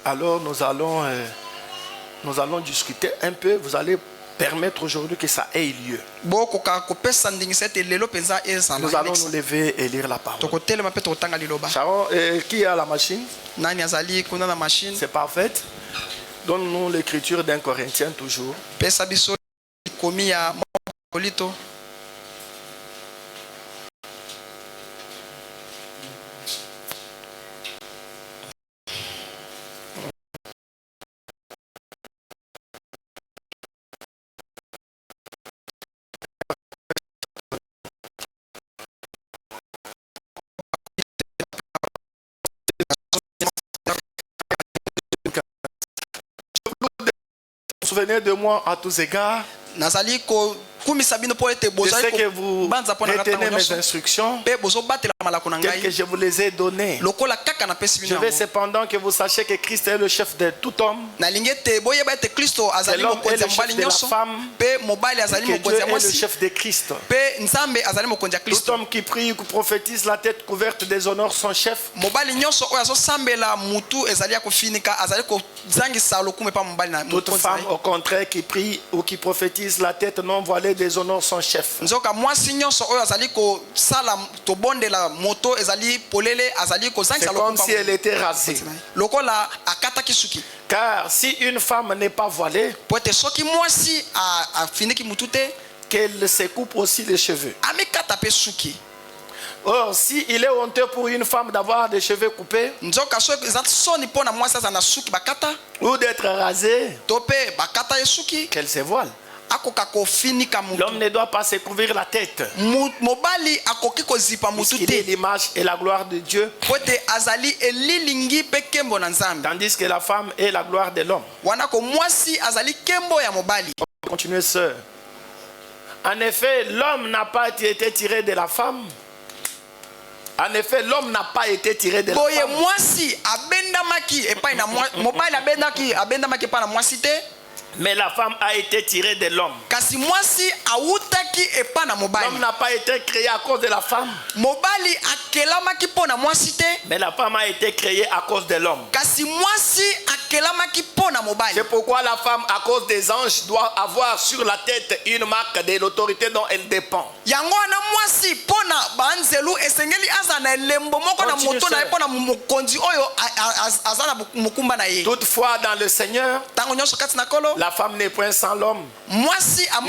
Alors nous allons discuter un peu. Vous allez permettre aujourd'hui que ça ait lieu. Nous allons nous lever et lire la parole. Sharon, qui a la machine? C'est parfait. Donne-nous l'écriture d'un Corinthien toujours. Souvenez de moi à tous égards. Je sais que vous retenez mes instructions, telles que je vous les ai données. Je veux cependant que vous sachiez que Christ est le chef de tout homme, que l'homme est le chef de la femme, que Dieu est le chef de Christ. Tout homme qui prie ou qui prophétise la tête couverte des honneurs son chef. Toute femme au contraire qui prie ou qui prophétise la tête non voilée des honneurs son chef. C'est comme si elle était rasée. Car si une femme n'est pas voilée, qu'elle se coupe aussi les cheveux. Or, si il est honteux pour une femme d'avoir des cheveux coupés ou d'être rasée, qu'elle se voile. L'homme ne doit pas se couvrir la tête, puisqu'il est l'image et la gloire de Dieu, tandis que la femme est la gloire de l'homme. Continuez, sœur. En effet, l'homme n'a pas été tiré de la femme. En effet, l'homme n'a pas été tiré de la femme. Mais la femme a été tirée de l'homme. L'homme n'a pas été créé à cause de la femme. Mais la femme a été créée à cause de l'homme. C'est pourquoi la femme, à cause des anges, doit avoir sur la tête une marque de l'autorité dont elle dépend. Toutefois, dans le Seigneur, la femme n'est point sans l'homme, ni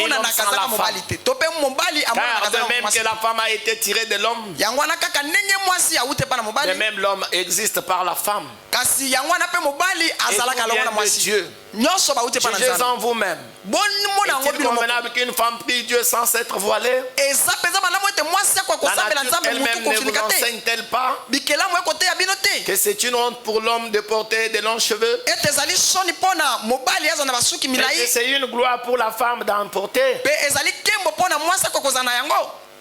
l'homme sans la femme. Car de même que la femme a été tirée de l'homme, de même l'homme existe par la femme. Et vient de Dieu. Jugez en vous-même. Est-il convenable qu'une femme prie Dieu sans s'être voilée? La nature elle-même ne vous enseigne-t-elle pas que c'est une honte pour l'homme de porter de longs cheveux, et que c'est une gloire pour la femme d'en porter?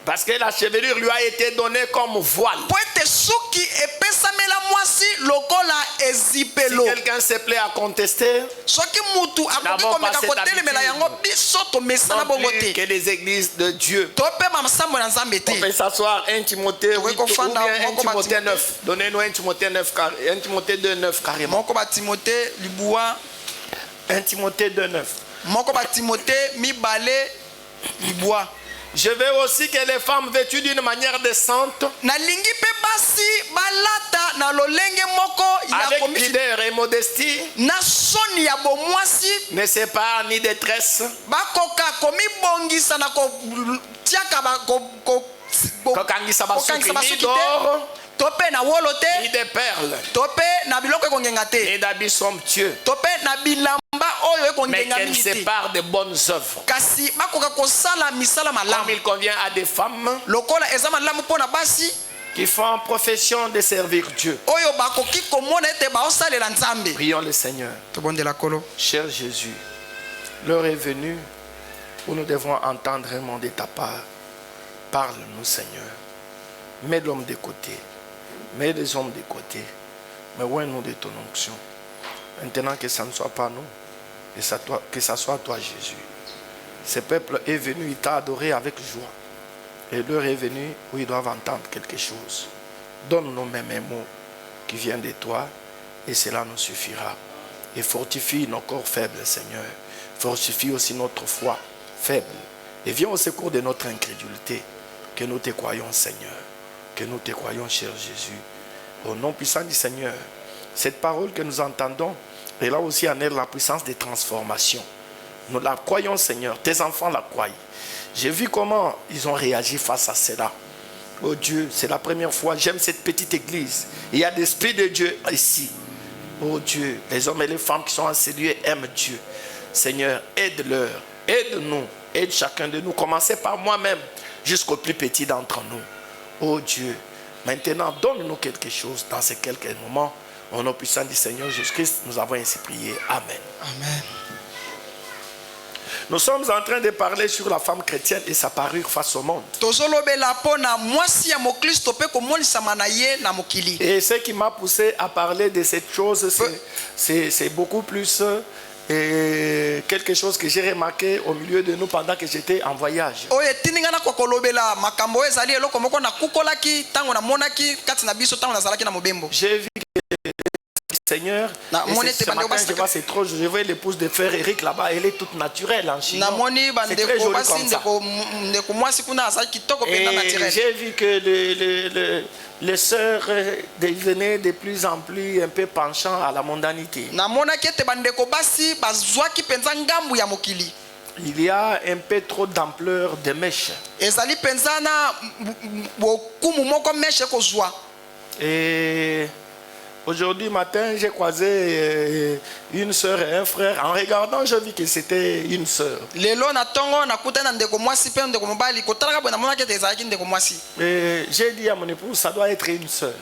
Parce que la chevelure lui a été donnée comme voile. Si quelqu'un se plaît à contester, n'avons pas cette habitude non plus que les églises de Dieu. On peut s'asseoir. 1 Timothée 8 ou bien 1 Timothée 9. Donnez-nous 1 Timothée 9, 1 Timothée 2, 9 carrément. 1 Timothée 2, 9. Je veux aussi que les femmes vêtues d'une manière décente, avec pudeur et modestie, ne s'épargnent ni détresse, ni d'or, ni de perles, ni d'habits somptueux, mais qu'elles séparent de bonnes œuvres, comme il convient à des femmes qui font profession de servir Dieu. Prions le Seigneur. Cher Jésus, l'heure est venue où nous devons entendre un mot de ta part. Parle-nous, Seigneur. Mets l'homme de côté, mets les hommes de côté, mais ouvre-nous de ton onction. Maintenant que ça ne soit pas nous, que ça soit toi, Jésus. Ce peuple est venu, il t'a adoré avec joie. Et l'heure est venue où ils doivent entendre quelque chose. Donne-nous même un mot qui vient de toi, et cela nous suffira. Et fortifie nos corps faibles, Seigneur. Fortifie aussi notre foi faible. Et viens au secours de notre incrédulité. Que nous te croyons, Seigneur. Que nous te croyons, cher Jésus. Au nom puissant du Seigneur. Cette parole que nous entendons, elle a aussi en elle la puissance de transformation. Nous la croyons, Seigneur. Tes enfants la croient. J'ai vu comment ils ont réagi face à cela. Oh Dieu, c'est la première fois. J'aime cette petite église. Il y a l'Esprit de Dieu ici. Oh Dieu, les hommes et les femmes qui sont en ces lieux aiment Dieu. Seigneur, aide-leur, aide-nous, aide chacun de nous. Commencez par moi-même jusqu'au plus petit d'entre nous. Oh Dieu, maintenant donne-nous quelque chose dans ces quelques moments. Au nom puissant du Seigneur Jésus-Christ, nous avons ainsi prié. Amen. Amen. Nous sommes en train de parler sur la femme chrétienne et sa parure face au monde. Et ce qui m'a poussé à parler de cette chose, c'est beaucoup plus quelque chose que j'ai remarqué au milieu de nous pendant que j'étais en voyage. J'ai vu Seigneur, ce matin, je vois l'épouse de frère Eric là-bas, elle est toute naturelle en Chine. C'est très joli comme ça. Et j'ai vu que les sœurs devenaient de plus en plus un peu penchant à la mondanité. Il y a un peu trop d'ampleur de mèches. Et aujourd'hui matin, j'ai croisé une sœur et un frère. En regardant, j'ai vu que c'était une sœur. Et j'ai dit à mon épouse, ça doit être une sœur.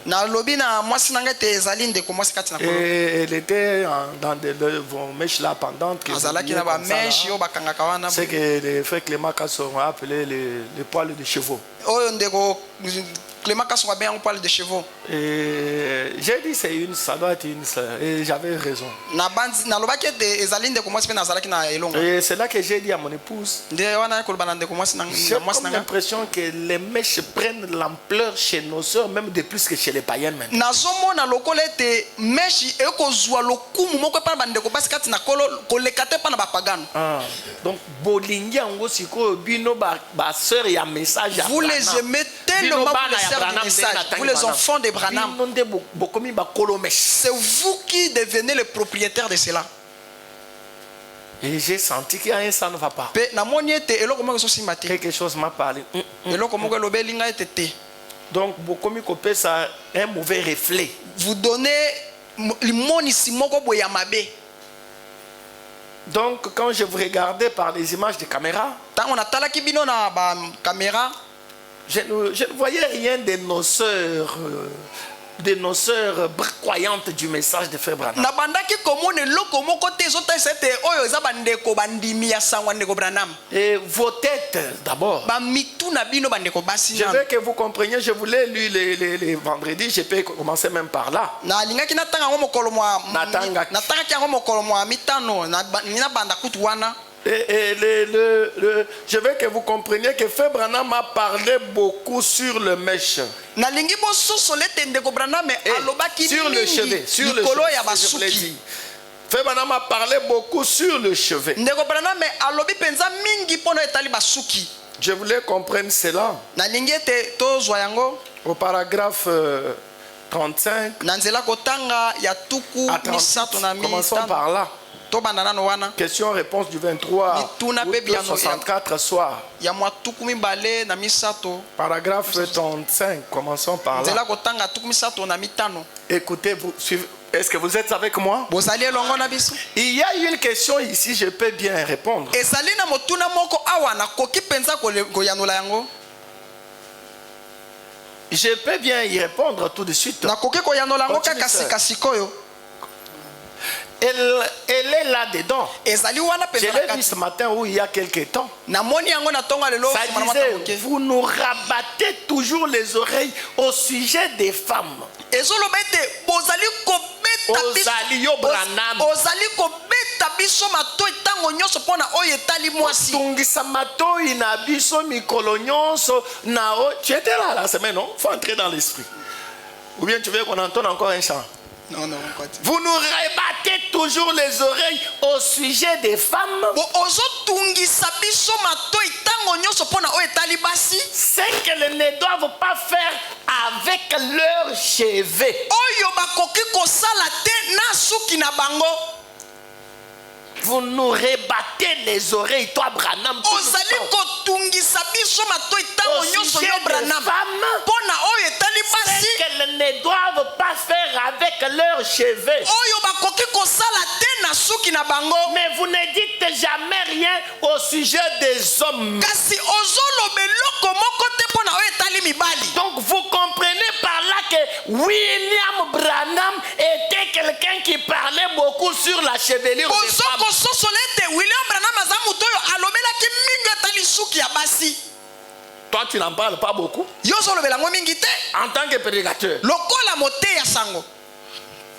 Et elle était dans des mèches là pendantes. C'est que les frères Clément Kasson a appelé les poils de chevaux. De chevaux. Et j'ai dit ça doit être une sœur. Et j'avais raison. Et c'est là que j'ai dit à mon épouse, j'ai l'impression que les mèches prennent l'ampleur chez nos sœurs, même de plus que chez les païens maintenant. Donc, vous les aimez tellement du message. Vous les enfants de Branham, c'est vous qui devenez le propriétaire de cela. Et j'ai senti qu'il y a un ça ne va pas. Quelque chose m'a parlé. Donc, ça a un mauvais reflet. Vous donnez donc, quand je vous regardais par les images de caméra, je ne voyais rien de nos sœurs croyantes du message de Frère Branham. Et vos têtes d'abord. Je veux que vous compreniez, je vous l'ai lu les vendredis, je peux commencer même par là. Et je veux que vous compreniez que Frère Branham a parlé beaucoup sur le mèche. Sur le chevet. Frère Branham a parlé beaucoup sur le chevet. Je voulais comprendre cela. Au paragraphe 35. Commençons par là. Question-réponse du 23 août 64 soir. Paragraphe 35. Commençons par là. Écoutez, est-ce que vous êtes avec moi? Il y a une question ici, je peux bien répondre. Je peux bien y répondre tout de suite. Elle est là-dedans. Je l'ai vu ce matin où il y a quelques temps. Ça disait, vous nous rabattez toujours les oreilles au sujet des femmes. Tu étais là la semaine, non? Il faut entrer dans l'esprit. Ou bien tu veux qu'on entende encore un chant? Non, non, on continue. Vous nous rebattez toujours les oreilles au sujet des femmes. C'est qu'elles ne doivent pas faire avec leurs cheveux. Vous nous rebattez les oreilles, toi Branham. Au sujet des femmes, c'est qu'elles ne doivent pas faire avec leurs cheveux. Mais vous ne dites jamais rien au sujet des hommes. Donc vous comprenez par là que William Branham était quelqu'un qui parlait beaucoup sur la chevelure des femmes. Toi tu n'en parles pas beaucoup en tant que prédicateur.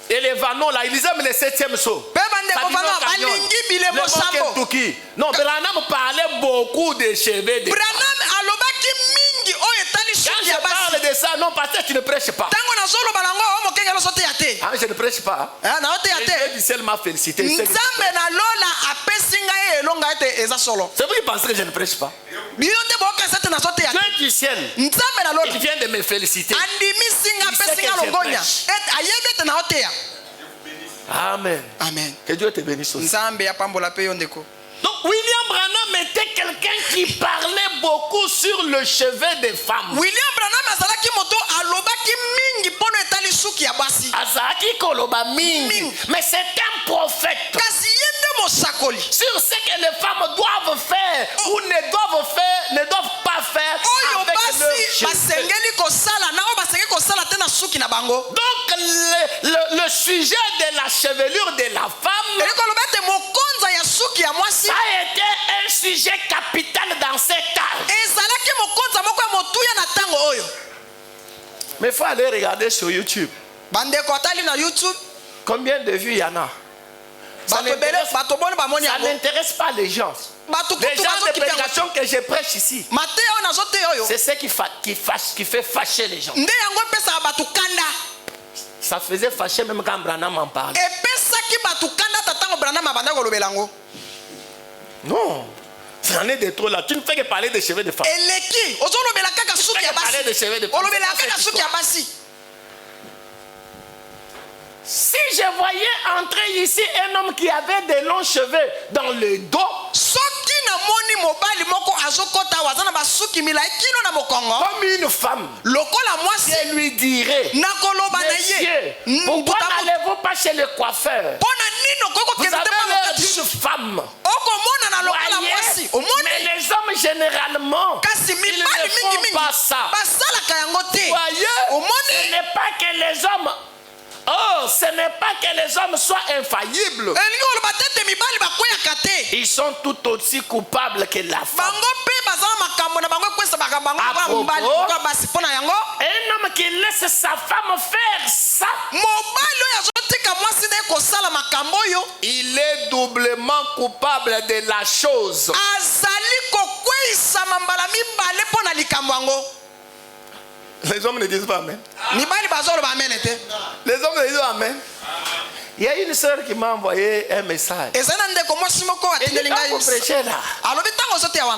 Et les vanons là, ils aiment les 7e sauts. Non, Branham parlait beaucoup de cheveux de femmes. Quand je parle de ça, non, parce que tu ne prêches pas. Ah, je ne prêche pas. Dieu du ciel m'a félicité. C'est vous qui pensez que je ne prêche pas. Dieu du ciel, il vient de me féliciter. Amen. Amen. Que Dieu te bénisse aussi. Donc William Branham était quelqu'un qui parlait beaucoup sur le cheveu des femmes. William Branham azalaki moto alobaki mingi pono etali suki ya basi. Azalaki koloba mingi. Mais c'est un prophète. Kasi yende mosakoli. Sur ce que les femmes doivent faire ou ne doivent pas faire avec leurs cheveux. Donc le sujet de la chevelure de la femme, ça a été un sujet capital dans cet âge. Mais il faut aller regarder sur YouTube. Combien de vues il y en a? Ça n'intéresse pas les gens. Les gens de prédication que je prêche ici, c'est ce qui fait fâcher les gens. Ça faisait fâcher même quand Branham en parlait. Non, j'en ai de trop là. Tu ne fais que parler des cheveux de femmes. Parler des cheveux de femmes. Si je voyais entrer ici un homme qui avait des longs cheveux dans le dos, comme une femme, je lui dirais, monsieur, pourquoi n'allez-vous pas chez le coiffeur? Vous avez l'air d'une femme. Voyez, mais les hommes généralement, ils ne font pas ça. Voyez, ce n'est pas que les hommes... Oh, ce n'est pas que les hommes soient infaillibles. Ils sont tout aussi coupables que la femme. Un homme qui laisse sa femme faire ça, il est doublement coupable de la chose. Les hommes ne disent pas amen. Les hommes ne disent pas amen. Il y a une soeur qui m'a envoyé un message. Et quand vous prêchez là,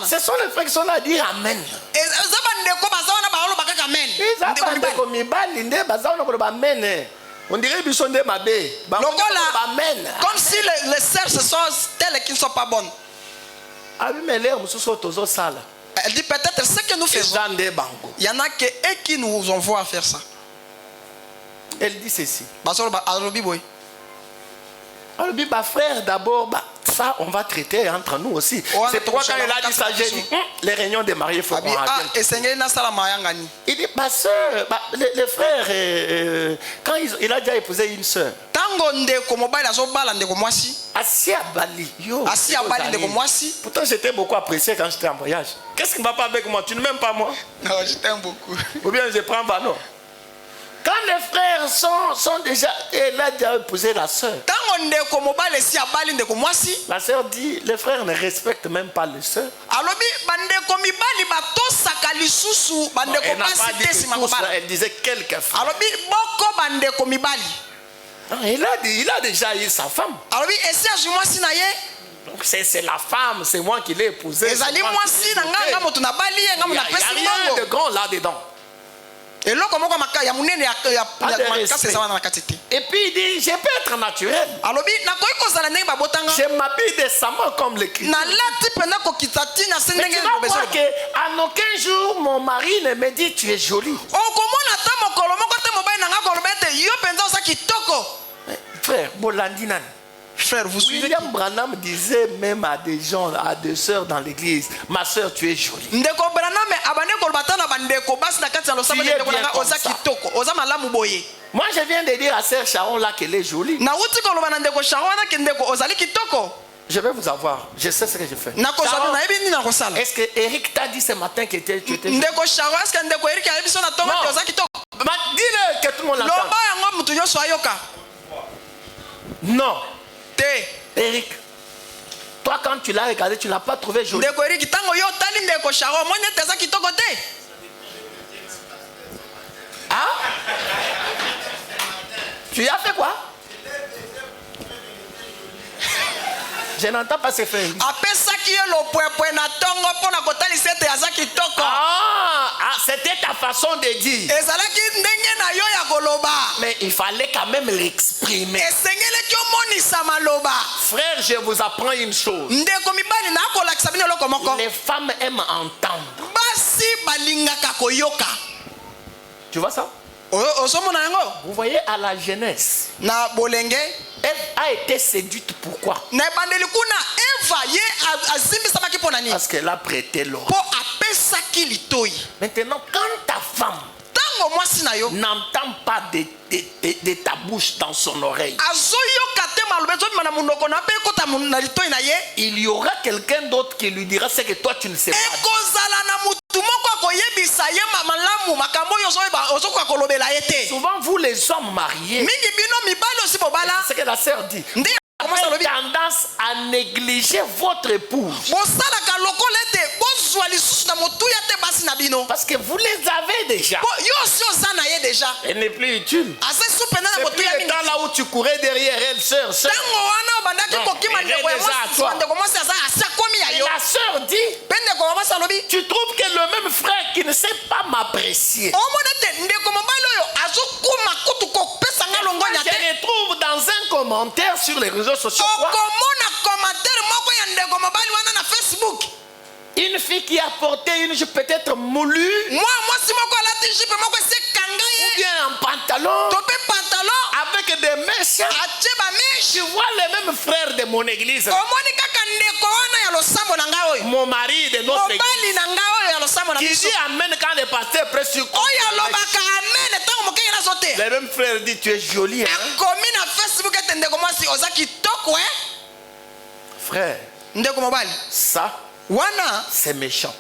ce sont les frères qui sont là à dire amen. On dirait qu'ils sont des mabés. Comme si les sœurs ce sont telles qui ne sont pas bonnes. Elle dit peut-être ce que nous faisons. Il y en a qui nous envoient à faire ça. Elle dit ceci. Frère, d'abord, ça on va traiter entre nous aussi. C'est pourquoi quand elle a dit ça, j'ai dit les réunions des mariés, il faut qu'on revienne. Il dit, ma soeur, les frères, quand il a déjà épousé une soeur, assis à Bali, pourtant j'étais beaucoup apprécié quand j'étais en voyage. Qu'est-ce qui ne va pas avec moi? Tu ne m'aimes pas moi? Non, je t'aime beaucoup. Ou bien je prends Vano. Quand les frères sont déjà... Elle a déjà épousé la sœur. La sœur dit, les frères ne respectent même pas les sœurs. Elle n'a pas dit tous, elle disait quelques frères. Il a déjà eu sa femme. Donc c'est la femme, c'est moi qui l'ai épousée. Il n'y a rien de grand là-dedans. Et puis il dit, je peux être naturel. Je m'habille décemment comme le Christ. Mais tu vas voir qu'à aucun jour mon mari ne me dit tu es jolie. Frère, Bolandinan. Frère, vous suivez? William Branham disait même à des gens, à des sœurs dans l'église, ma sœur, tu es jolie. Tu es bien comme ça. Moi, je viens de dire à sœur Sharon là qu'elle est jolie. Je vais vous avoir. Je sais ce que je fais. Est-ce que Eric t'a dit ce matin que tu étais jolie? Non. Dis-le que tout le monde l'entende. Non. Eric, toi quand tu l'as regardé, tu ne l'as pas trouvé jolie. Hein? Tu as fait quoi? Je n'entends pas ces frères. C'était ta façon de dire. Mais il fallait quand même l'exprimer. Frère, je vous apprends une chose. Les femmes aiment entendre. Tu vois ça? Vous voyez à la jeunesse, Ève a été séduite. Pourquoi? Parce qu'elle a prêté l'or. Maintenant, quand ta femme n'entend pas de ta bouche dans son oreille, il y aura quelqu'un d'autre qui lui dira ce que toi tu ne sais pas. Souvent vous les hommes mariés, c'est ce que la sœur dit, avez tendance à négliger votre épouse parce que vous les avez déjà. Elle n'est plus utile. C'est plus le temps là où tu courais derrière elle, sœur. Elle est déjà à toi. Et la sœur dit, tu trouves que le même frère qui ne sait pas m'apprécier, je le trouve dans un commentaire sur les réseaux sociaux. Une fille qui a porté une jupe peut-être moulue, ou bien un pantalon avec des mèches. Tu vois les mêmes frères de mon église, mon mari de notre église, qui dit amen quand le pasteur prêche sur les mêmes frères disent tu es jolie, hein? Frère, ça c'est méchant.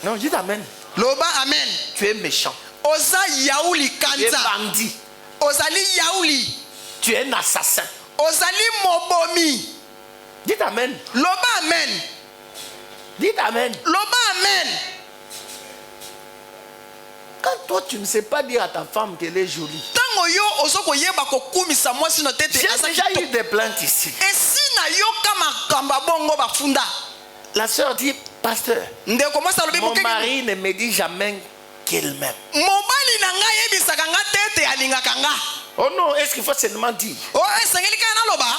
Non, dis amen. Loba amen. Tu es méchant. Oza yaouli Tu es kanza. bandit. Ozali yaouli. Tu es un assassin. Ozali mobomi. Dites amen. Loba amen. Dites amen. Loba amen. Quand toi tu ne sais pas dire à ta femme qu'elle est jolie. J'ai déjà eu des plaintes ici. La sœur dit, pasteur, mon mari ne me dit jamais qu'il m'aime. Oh non, est-ce qu'il faut seulement dire?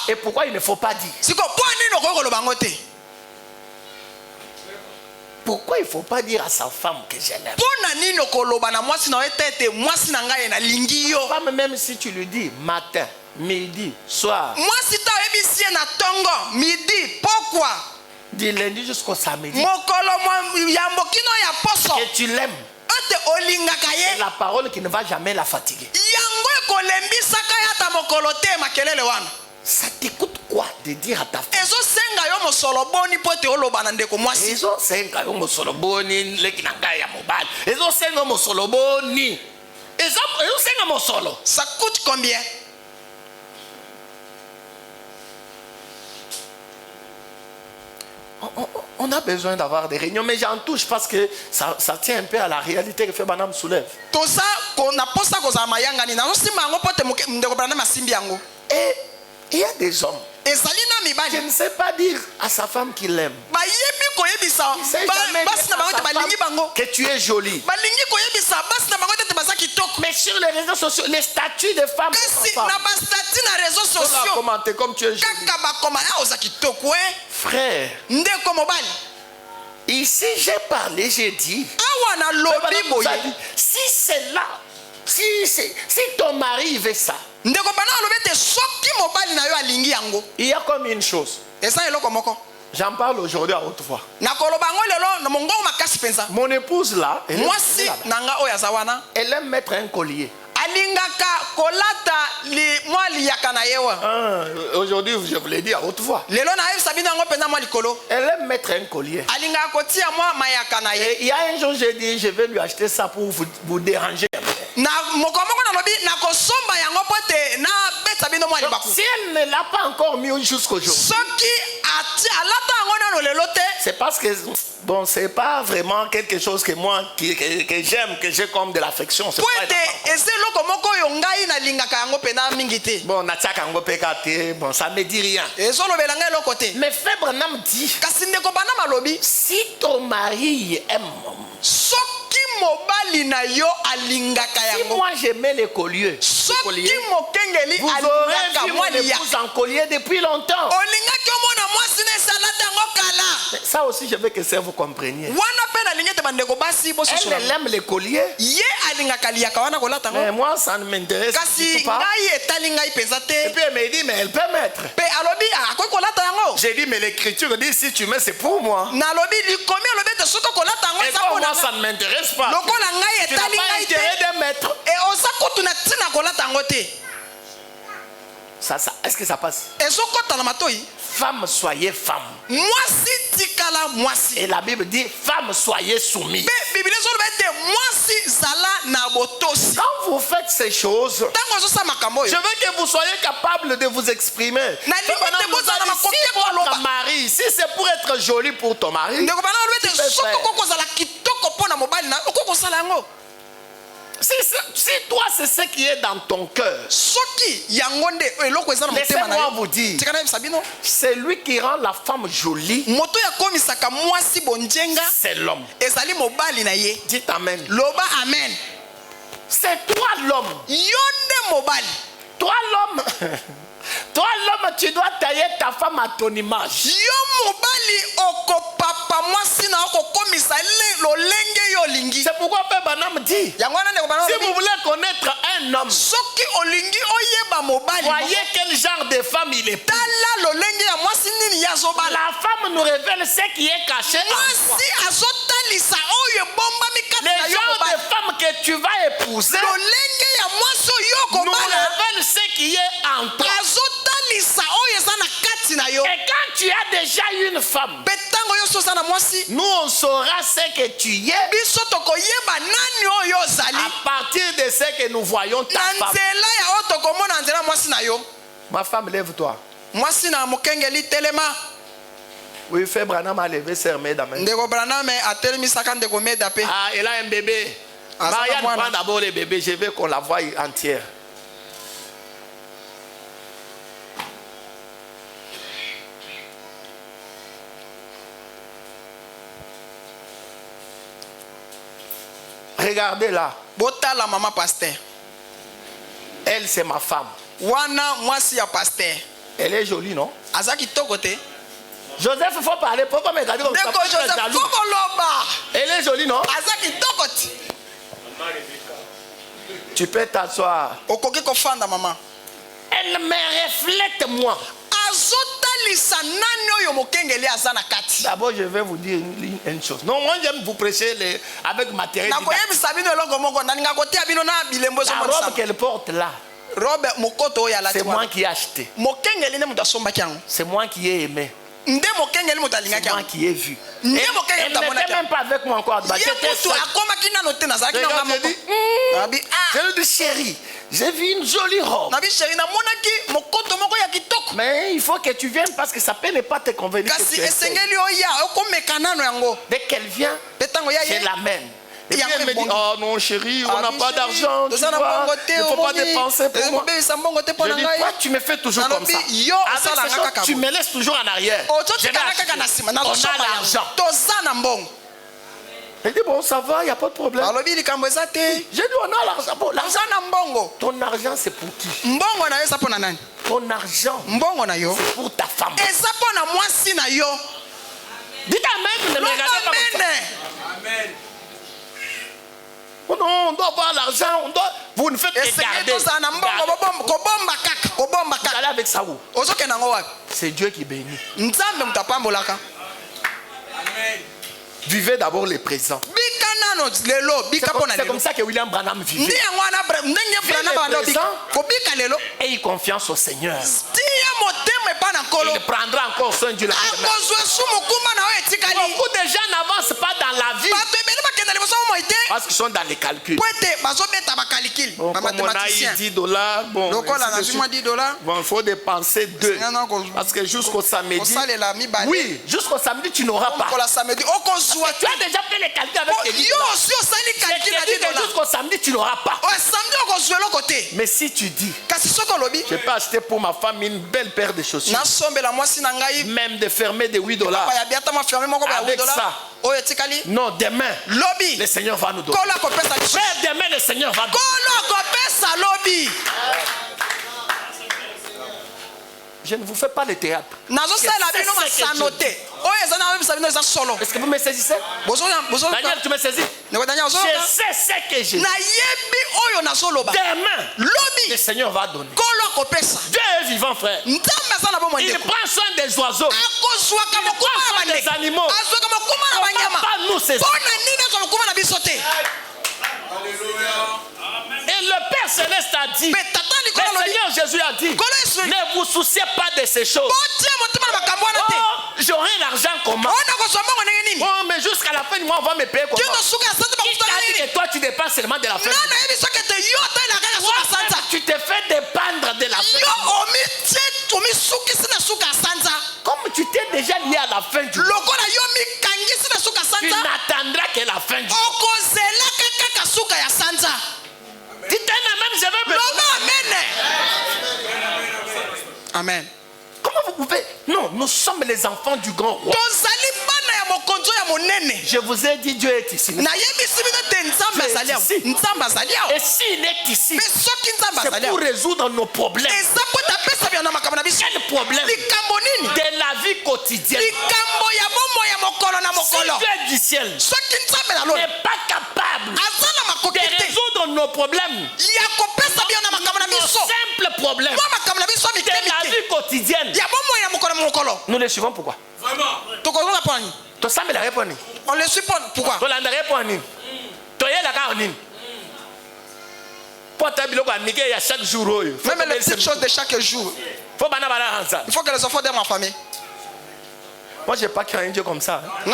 Et pourquoi il ne faut pas dire? Pourquoi il ne faut pas dire à sa femme que je l'aime? Femme, même si tu lui dis matin, midi, soir, du lundi jusqu'au samedi, que tu l'aimes, c'est la parole qui ne va jamais la fatiguer. Ça t'écoute quoi de dire à ta femme? Ezo senga yo mosolo boni pote oloba ndeko mwasi. Ezo senga yo mosolo boni leki nanga ya mobali. Ezo senga mosolo boni. Ezo senga mosolo. Ça coûte combien? On a besoin d'avoir des réunions, mais j'en touche parce que ça tient un peu à la réalité que fait Banam soulève. Tout ça, qu'on a posé à cause de Mayanga, ni aussi mango pote ndeko Branham asimbiango. Et il y a des hommes qui ne sait pas dire à sa femme qu'il l'aime. Que tu es jolie. Mais sur les réseaux sociaux, les statuts de femmes. On a commenté comme tu es jolie. Frère, ici j'ai parlé, j'ai dit. Si c'est là, si ton mari veut ça, il y a comme une chose. J'en parle aujourd'hui à haute voix. Mon épouse là, elle aime mettre un collier. Aujourd'hui, je vous l'ai dit à haute voix. Elle aime mettre un collier. Et il y a un jour, j'ai dit, je vais lui acheter ça pour vous déranger. Si elle ne l'a pas encore mis jusqu'aujourd'hui, c'est parce que bon, c'est pas vraiment quelque chose que moi que j'aime, que j'ai comme de l'affection. Bon, bon, ça me dit rien. Mais Frère Branham dit, si ton mari aime, si moi je mets les colliers, vous aurez vu mon épouse en collier depuis longtemps. Ça aussi, je veux que ça vous compreniez. Elle aime les colliers. Mais moi, ça ne m'intéresse pas. Et puis elle me dit, mais elle peut mettre. J'ai dit, mais l'écriture dit, si tu mets, c'est pour moi. Et comme moi, ça ne m'intéresse pas. Tu n'as pas intérêt de mettre. Ça, est-ce que ça passe? Femme, soyez femme. Et la Bible dit, femme, soyez soumise. Quand vous faites ces choses, je veux que vous soyez capable de vous exprimer. Si votre mari, si c'est pour être joli pour ton mari, si toi c'est ce qui est dans ton cœur, laissez-moi vous dire, c'est lui qui rend la femme jolie, c'est l'homme. Dites amen. C'est toi l'homme. Toi l'homme. Toi l'homme, tu dois tailler ta femme à ton image. C'est pourquoi Père Branham dit, si vous voulez connaître un homme, voyez quel genre de femme il est. La femme nous révèle ce qui est caché en toi. Les genres de femmes que tu vas épouser nous révèle ce qui est en toi. Et quand tu as déjà une femme, nous on saura ce que tu es à partir de ce que nous voyons ta femme. Ma femme, lève-toi. Oui, Frère Branham a levé ses mains d'amène. Ah, elle a un bébé. Marianne, prends d'abord le bébé. Je veux qu'on la voie entière. Regardez là. La maman pasteur. Elle, c'est ma femme. Moi, c'est un pasteur. Elle est jolie, non? Azaki Tokote. Joseph, il faut parler. Pourquoi me regarder comme ça? Elle est jolie, non? Azaki Tokote. Tu peux t'asseoir. Elle me reflète moi. D'abord, je vais vous dire une chose. Non, moi j'aime vous prêcher avec matériel. La robe qu'elle porte là, C'est moi qui ai acheté. C'est moi qui ai aimé. C'est moi qui ai vu. Elle n'était même pas avec moi encore. Je lui dis, chérie, j'ai vu une jolie robe. Mais il faut que tu viennes parce que ça peut ne pas te convenir. Dès qu'elle vient, je l'amène. Et puis elle me dit, oh non chérie, on n'a pas d'argent, il ne faut pas dépenser pour moi. Je dis, toi tu me fais toujours comme ça. Avec ces choses, tu me laisses toujours en arrière. Je vais acheter. On a l'argent. Elle dit, bon ça va, il n'y a pas de problème. J'ai dit, on a l'argent. Bon, l'argent, ton argent c'est pour qui? Ton argent c'est pour ta femme. Dites amen, ne me regardez pas comme ça. Amen. Oh non, on doit avoir l'argent, on doit... Vous ne faites que garder. Vous allez avec ça où? C'est Dieu qui bénit. Amen. Vivez d'abord les présents. C'est comme ça que William Branham vivait. Et il confiance au Seigneur. Il prendra encore soin du lendemain. Beaucoup de gens n'avancent pas dans la vie parce qu'ils sont dans les calculs. Bon, comme on a eu $10, bon, il faut dépenser 2. Parce que jusqu'au samedi, oui, jusqu'au samedi tu n'auras pas. Tu as déjà fait les calculs avec tes $10. Jusqu'au samedi tu n'auras pas. Mais si tu dis, je peux acheter pour ma femme une belle paire de chaussures, même de fermer de $8, avec ça, non, demain, le Seigneur va nous donner. Frère, demain, le Seigneur va nous donner. Je ne vous fais pas le théâtre. Est-ce que vous me saisissez? Daniel, tu me saisis? Je sais ce que j'ai. Demain, le Seigneur va donner. Dieu est vivant, frère. Il prend soin des oiseaux. Il prend soin des animaux. Pas nous, c'est ça. Et le Père Céleste a dit, le Seigneur Jésus a dit, ne vous souciez pas de ces choses. Oh, j'aurai l'argent comment? Oh, mais jusqu'à la fin du mois, on va me payer comment? Qui t'a dit que toi, tu dépenses seulement de la fin? Tu te fais dépendre de la fin. Comme tu t'es déjà lié à la fin du mois, tu n'attendras que la fin du mois. Dites un amen, je veux Amen. Comment vous pouvez? Non, nous sommes les enfants du grand roi. Je vous ai dit, Dieu est ici. Et s'il est ici, c'est pour résoudre nos problèmes. Quel problème? De la vie quotidienne. Si Dieu du ciel n'est pas capable de résoudre nos problèmes, nos simples problèmes de la vie quotidienne, nous les suivons pourquoi? On les suit pourquoi? Même les petites choses de chaque jour. Il faut que les enfants de ma famille. Moi, je n'ai pas cru un Dieu comme ça. Vous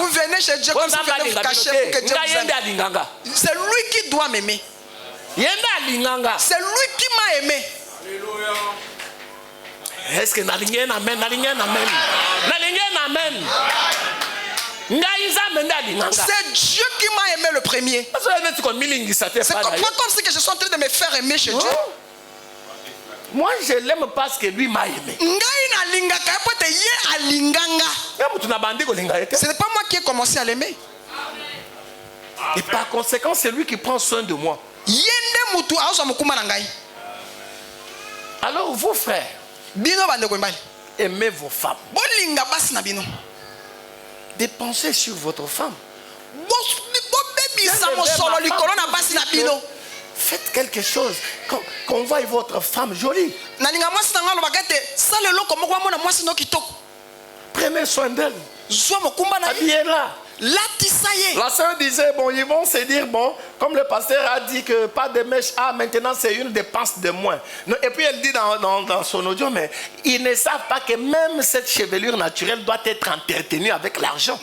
venez chez Dieu comme si vous venez vous cacher pour que Dieu vous aime. C'est lui qui doit m'aimer. C'est lui qui m'a aimé. Est-ce que Nalingen amen? C'est Dieu qui m'a aimé le premier. C'est pas comme si je suis en train de me faire aimer chez Dieu. Moi, je l'aime parce que lui m'a aimé. Ce n'est pas moi qui ai commencé à l'aimer. Et par conséquent, c'est lui qui prend soin de moi. Alors, vous frères, aimez vos femmes. Dépensez sur votre femme. Faites quelque chose. Qu'on voie votre femme jolie. Prenez soin d'elle. Habillez-la. La sœur disait, bon, ils vont se dire, bon, comme le pasteur a dit que pas de mèche, maintenant c'est une dépense de moins. Et puis elle dit dans son audio, mais ils ne savent pas que même cette chevelure naturelle doit être entretenue avec l'argent.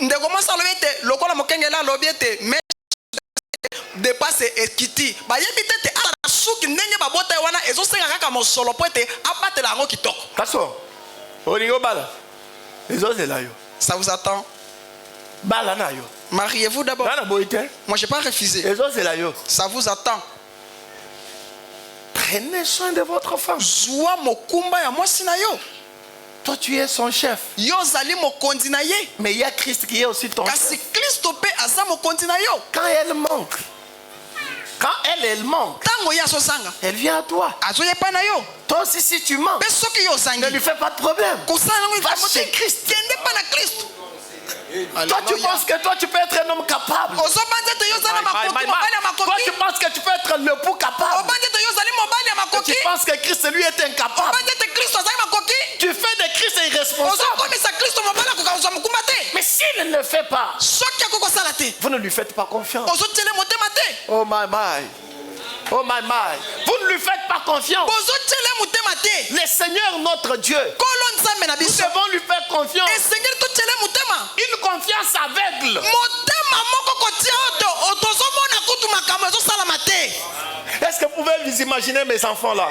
Dépasse ekiti ba yebite te ala suki ndenge ba bota wana ezosenga kaka mosolo po ete abatela yango kitoko. Kaso olingo bala ezozela yo, ça vous attend. bala na yo, mariez-vous d'abord. Moi j'ai pas refusé, ezozela yo, ça vous attend. prenez soin de votre femme. Zwa mokumba ya mwasi na yo. Toi tu es son chef. Yo zali mokonzi na ye. Mais il y a Christ qui est aussi ton chef. Kasi Kristo pe aza mokonzi na yo. Quand elle manque, elle manque, elle vient à toi. Toi aussi si tu manques, ne lui fais pas de problème. Va chez Christ. Toi tu penses que toi tu peux être un homme capable. Toi tu penses que tu peux être le pou capable. Tu penses que Christ lui est incapable. Tu fais de Christ irresponsable. Mais s'il ne le fait pas, vous ne lui faites pas confiance. Oh my my. Oh my my. Vous ne lui faites pas confiance. Le Seigneur notre Dieu, nous devons lui faire confiance. Une confiance aveugle. Est-ce que vous pouvez vous imaginer mes enfants là?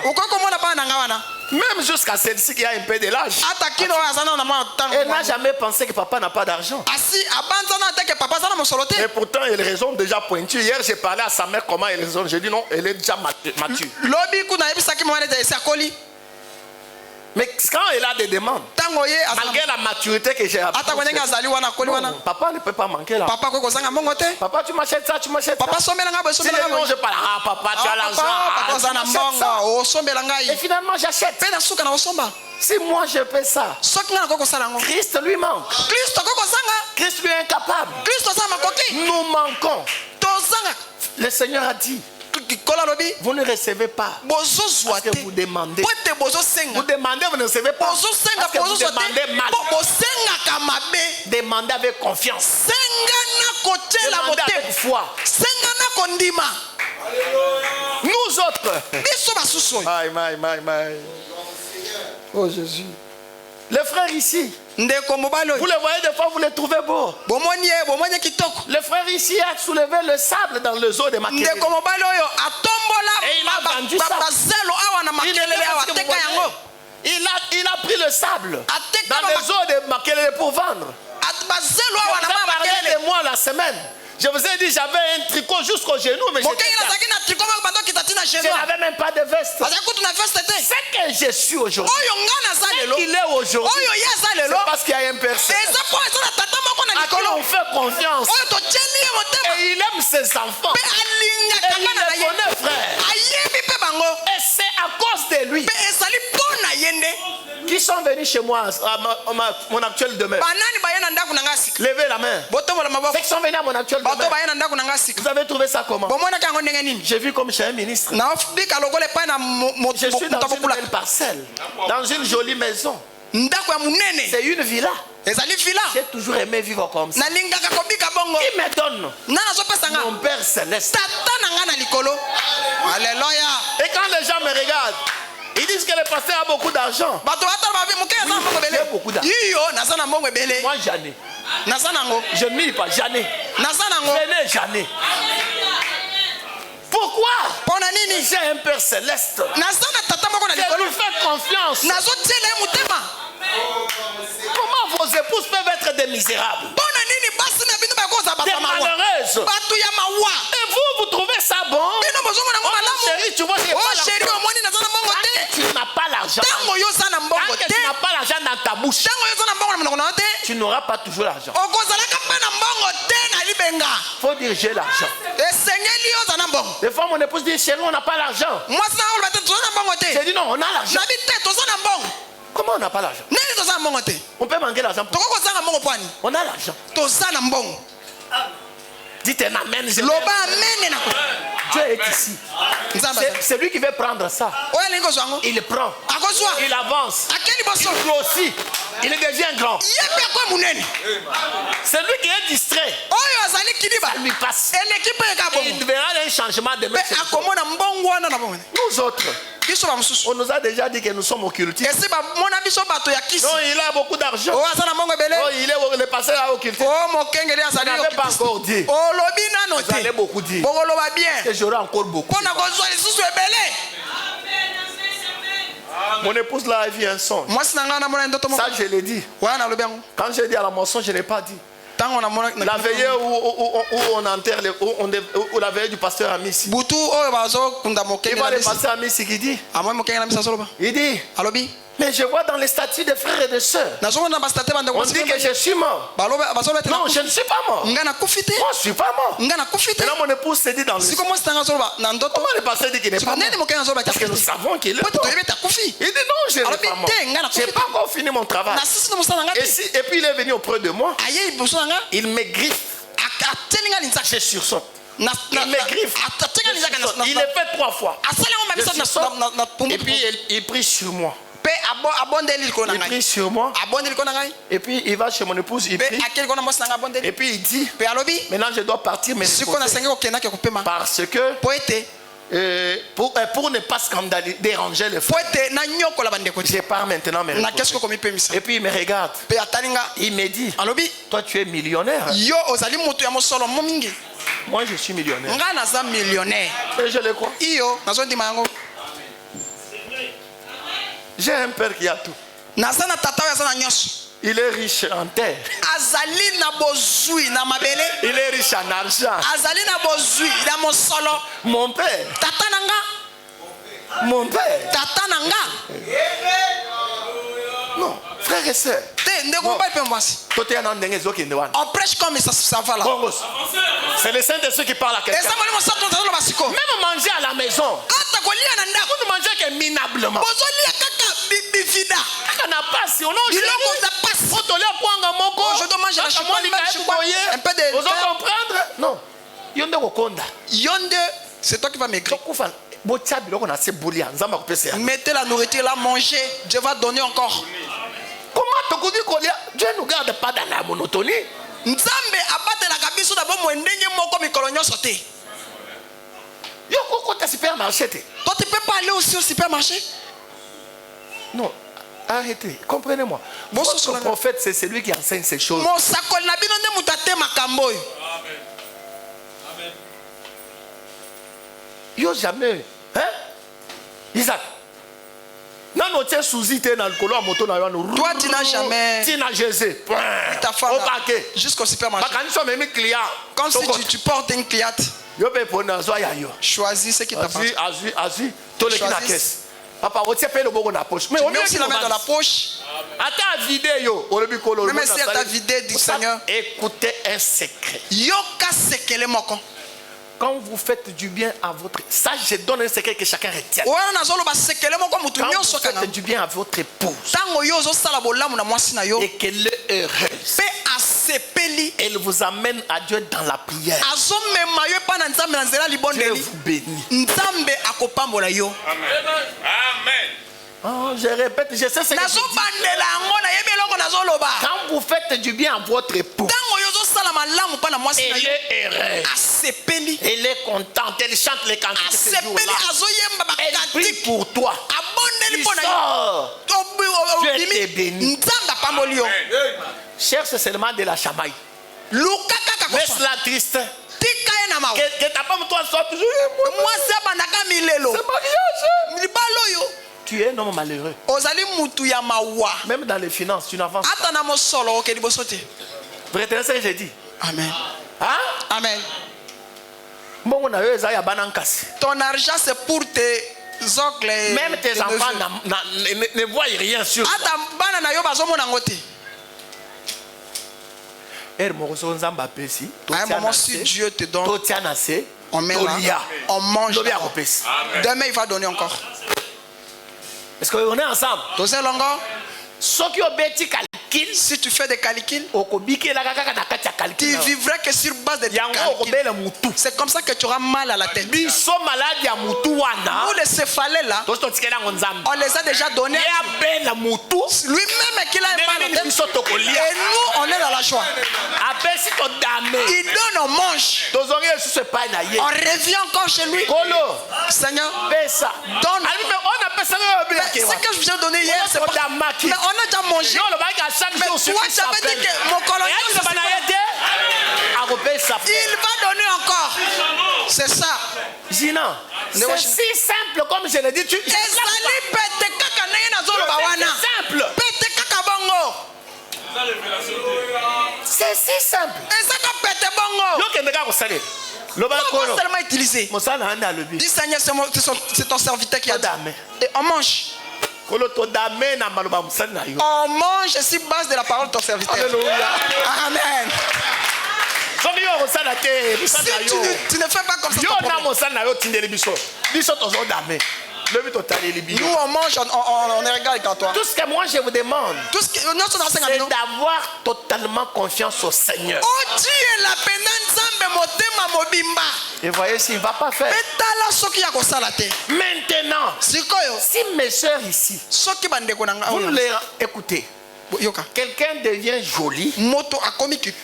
Même jusqu'à celle-ci qui a un peu de l'âge, elle n'a jamais pensé que papa n'a pas d'argent. Et pourtant elle raisonne déjà pointu. Hier j'ai parlé à sa mère comment elle raisonne. J'ai dit non, elle est déjà mature. Mais quand elle a des demandes, malgré la maturité que j'ai appris, papa ne peut pas manquer là. Papa, tu m'achètes ça, tu m'achètes ça. Non, je parle. Ah, papa, tu as l'argent. Et finalement, j'achète. Si moi je fais ça, Christ lui manque. Christ lui est incapable. Nous manquons. Le Seigneur a dit, vous ne recevez pas parce que vous demandez. Vous demandez, vous ne recevez pas parce que vous demandez mal. Demandez avec confiance. Demandez avec foi. Nous autres, oh Jésus, les frères ici, vous les voyez des fois, vous les trouvez beaux. Le frère ici a soulevé le sable dans le zoo de Makelele. Et il a vendu ça. Il a pris le sable dans le zoo de Makelele pour vendre. Vous avez parlé de moi la semaine. Je vous ai dit, j'avais un tricot jusqu'au genou, mais je n'avais même pas de veste. C'est que je suis aujourd'hui. Ce qu'il est aujourd'hui, c'est parce qu'il y a un Père Céleste à qui on fait confiance. Et il aime ses enfants. Et il les connaît, frère. Et c'est à cause de lui qui sont venus chez moi à mon actuel demeure. Levez la main. Ceux qui sont venus à mon actuel demeure. Vous avez trouvé ça comment? J'ai vu comme chez un ministre. Je suis dans une belle parcelle, dans une jolie maison. C'est une villa. J'ai toujours aimé vivre comme ça. Qui me donne mon Père Céleste. Alléluia. Et quand les gens me regardent, ils disent que le pasteur a beaucoup d'argent. J'ai beaucoup d'argent. Moi j'en ai. Je ne mille pas, j'en ai. J'en ai. Pourquoi? J'ai un Père Céleste. Je lui fais confiance. Comment vos épouses peuvent être des misérables, des malheureuses, et vous trouvez ça bon? Oh chérie, tu vois, tu n'as pas l'argent. Tant que tu n'as pas l'argent dans ta bouche, tu n'auras pas toujours l'argent. Il faut dire j'ai l'argent. Des fois mon épouse dit chérie, on n'a pas l'argent. J'ai dit non, on a l'argent. Comment on n'a pas l'argent? On peut manquer l'argent. On a l'argent. Dites un amen. Dieu est ici. C'est lui qui veut prendre ça. Il le prend. Il avance. Il grossit. Il devient grand. C'est lui qui est distrait. Ça lui passe. Et il verra un changement de maître. Nous autres, on nous a déjà dit que nous sommes occultistes. Non, il a beaucoup d'argent. Oh, il est le passé à occulter. Je n'avais pas encore dit. Vous allez beaucoup dire. Et j'aurai encore beaucoup. Mon épouse là, elle vit un songe. Ça, je l'ai dit. Quand j'ai dit à la moisson, je n'ai pas dit. La veillée où on enterre, où la veillée du pasteur Amissi. Il va le pasteur Amissi qui dit. Il dit. Mais je vois dans les statuts des frères et des sœurs. On dit que je suis mort. Non, je ne suis pas mort. Moi, je ne suis pas mort. Maintenant, mon épouse s'est dit dans le songe. Comment le pasteur dit qu'il n'est pas mort? Parce que nous savons qu'il est mort. Il dit non, je n'ai pas mort. Je n'ai pas encore fini mon travail. Et puis il est venu auprès de moi. Il me griffe. Je sursaute. Il me griffe. Il le fait 3 fois. Et puis il prie sur moi. Il prie sur moi. Et puis il va chez mon épouse. Il prie. Et puis il dit maintenant je dois partir. Mais parce que pour ne pas scandaliser, déranger les frères. Je pars maintenant. Et puis il me regarde. Il me dit toi tu es millionnaire. Moi je suis millionnaire. Et je le crois. J'ai un père qui a tout. Il est riche en terre. Il est riche en argent. Mon père. Mon père. Non, frère et soeur. On prêche comme ça va là. C'est le Saint-Esprit qui parle à quelqu'un. Même manger à la maison. Vous ne mangez que minablement. Un peu de. Vous comprendre? Non. Yonde, c'est toi qui vas maigrir. Mettez la nourriture là, mangez. Dieu va donner encore. Comment Dieu ne nous garde pas dans la monotonie? Nzambe abate la kabiso d'abord mwendenge moko mikolo nyoso te. Yo koko supermarché te. Toi tu peux pas aller aussi au supermarché? Non, arrêtez, comprenez-moi. Votre prophète c'est celui qui enseigne ces choses. Mon sakol na bino nde mutate makambo. Amen. Yo jamais, hein? Isaac. Non, tu es sous-ité dans le colo à moto. Toi, tu n'as jamais. Tu n'as Jésus. Ta femme. Jusqu'au supermarché. Comme si tu portes une cliente. Choisis ce qui t'appartient. Choisis. Papa, tu mets aussi la main dans la poche. Même si elle t'a vidé du Seigneur. Écoutez un secret. Yoka sekele moko. Quand vous faites du bien à votre... Ça, je donne un secret que chacun retient. Quand vous faites du bien à votre épouse et qu'elle est heureuse, elle vous amène à Dieu dans la prière. Dieu vous bénit. Amen. Oh, je répète, je sais ce que je dis. Quand vous faites du bien à votre épouse, elle est heureuse. Elle est contente. Elle chante les cantiques ce jour-là. Elle prie pour toi. Tu sors. Dieu t'est béni. Cherche seulement de la chamaille. Laisse-la triste. Que ta femme toi soit toujours. C'est mariage. Tu es un homme malheureux. Même dans les finances, tu n'avances pas. Vous retenez ce que j'ai dit? Amen. Hein? Amen. Ton argent c'est pour tes oncles. Même tes enfants ne voient rien sur toi. À un moment, si Dieu te donne, on met là, on mange. Demain, il va donner encore. Est-ce qu'on est ensemble? calculs, si tu fais des calculs, tu tu vivras que sur base de tes calculs. C'est comme ça que tu auras mal à la tête. Nous, les céphalées là, on les a déjà donnés. Lui-même qu'il a mal à la tête. Et nous, on est dans la joie. Il donne, on mange. On revient encore chez lui. Seigneur, donne. C'est que je vous ai donné hier, c'est pas... Mais on a déjà mangé. Mais toi, tu avais dit que mon colonel, il va donner encore. C'est ça. Gina, c'est si simple comme je l'ai dit. C'est simple. C'est si simple. Comment seulement utiliser? Dis Seigneur, c'est ton serviteur qui a dit. Et on mange. On mange sur base de la parole de ton serviteur. Alléluia. Amen. Si tu ne fais pas comme ça, nous on mange, on est regarde quand toi. Tout ce que moi je vous demande, c'est d'avoir totalement confiance au Seigneur. Et voyez s'il ne va pas faire. Maintenant, si mes soeurs ici, vous les écoutez, quelqu'un devient joli.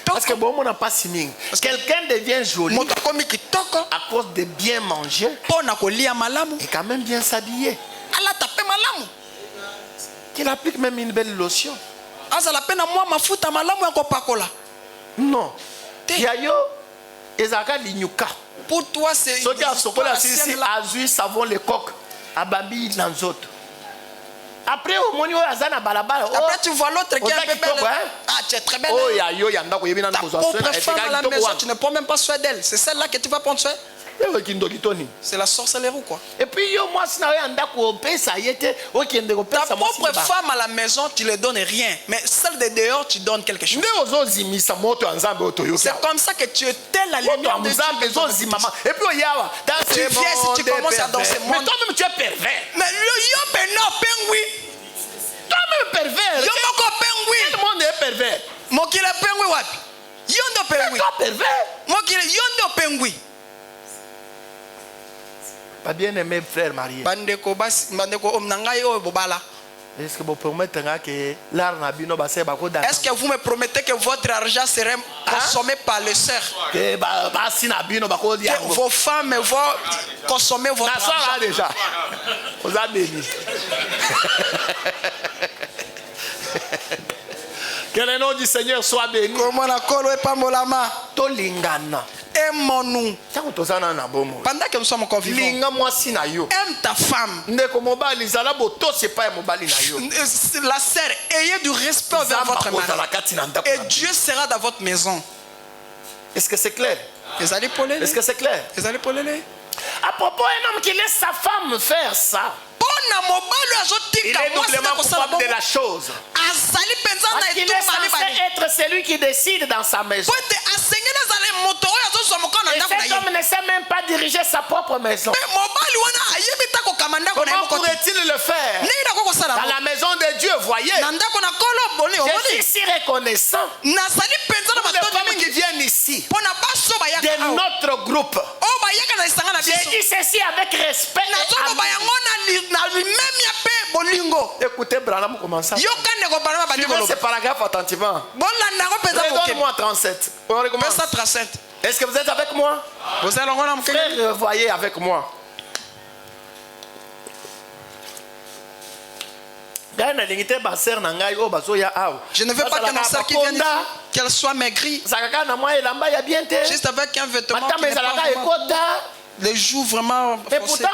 Parce que bon, on n'a pas signé. Quelqu'un devient joli à cause de bien manger et quand même bien s'habiller. Qu'il applique même une belle lotion. Non. Pour toi, c'est savon les coques à Babi dans les autres. Après, tu vois l'autre qui est un peu belle. Ah, tu es très belle. Ta propre femme à la maison, tu ne prends même pas soin d'elle. C'est celle-là que tu vas prendre soin. C'est la sorcellerie ou quoi? Et puis, ta propre femme à la maison, tu ne lui donnes rien. Mais celle de dehors, tu donnes quelque chose. C'est comme ça que tu étais la lumière de Dieu. Et puis, tu viens si tu commences à danser. Mais toi-même, tu es pervers. Mais oui. Toi-même pervers. Tout le monde est pervers. Toi pervers. Pas bien aimé frère marié. Est-ce que vous promettez que est-ce que vous me promettez que votre argent serait consommé par les sœurs? Que vos femmes vont consommer votre argent déjà. Vous avez béni. Que le nom du Seigneur soit béni. Tolingana. Aime-nous. Pendant que nous sommes encore vivants, aime ta femme. La sœur, ayez du respect envers votre mari. Et Dieu sera dans votre maison. Est-ce que c'est clair? Est-ce que c'est clair? À propos d'un homme qui laisse sa femme faire ça, il est doublement coupable de la chose. Parce qu'il est censé être celui qui décide dans sa maison. Et cet homme ne sait même pas diriger sa propre maison. Comment pourrait-il le faire dans la maison de Dieu? Voyez, je suis si reconnaissant pour les femmes qui viennent ici de notre groupe. J'ai dit ceci avec respect et écoutez Branham comment ça. Suivez ce paragraphe attentivement. Donne-moi 37. Est-ce que vous êtes avec moi? Frère, voyez avec moi. Je ne veux pas que nos sœurs qui viennent ici, qu'elles soient maigries. Juste avec un vêtement qui n'est pas vraiment, les joues vraiment foncées.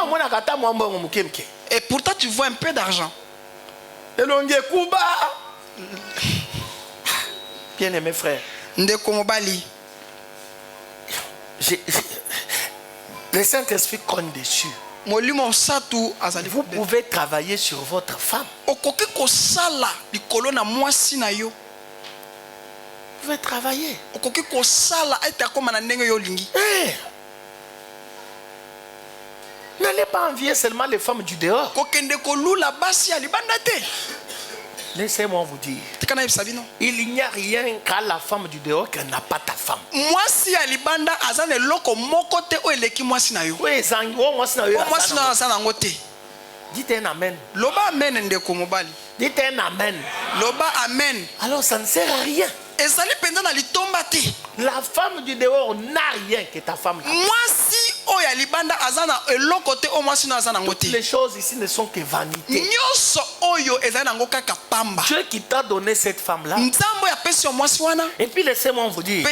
Et pourtant tu vois un peu d'argent. Bien aimé frère, le Saint-Esprit compte dessus. Vous pouvez travailler sur votre femme. Vous pouvez travailler. N'allez pas envier seulement les femmes du dehors. Laissez-moi vous dire. Il n'y a rien qu'à la femme du dehors qu'elle n'a pas ta femme. Moi si alibanda azane loko mokote o eleki moi si na yo. Oui, zangi o moi si na yo. Moi si na sana ngote. Dites un amen. Loba amen ndeko mobali. Dites un amen. Loba amen. Alors ça ne sert à rien. Et ça les pendant li tombate. La femme du dehors n'a rien que ta femme. Moi si o ya libanda azana elokote o moi si na azana ngote. Les choses ici ne sont que vanité. Nyoso oyo ezana ngoka kapamba. Dieu qui t'a donné cette femme là. Nzambo ya pesi moi si wana. Et puis laissez-moi vous dire.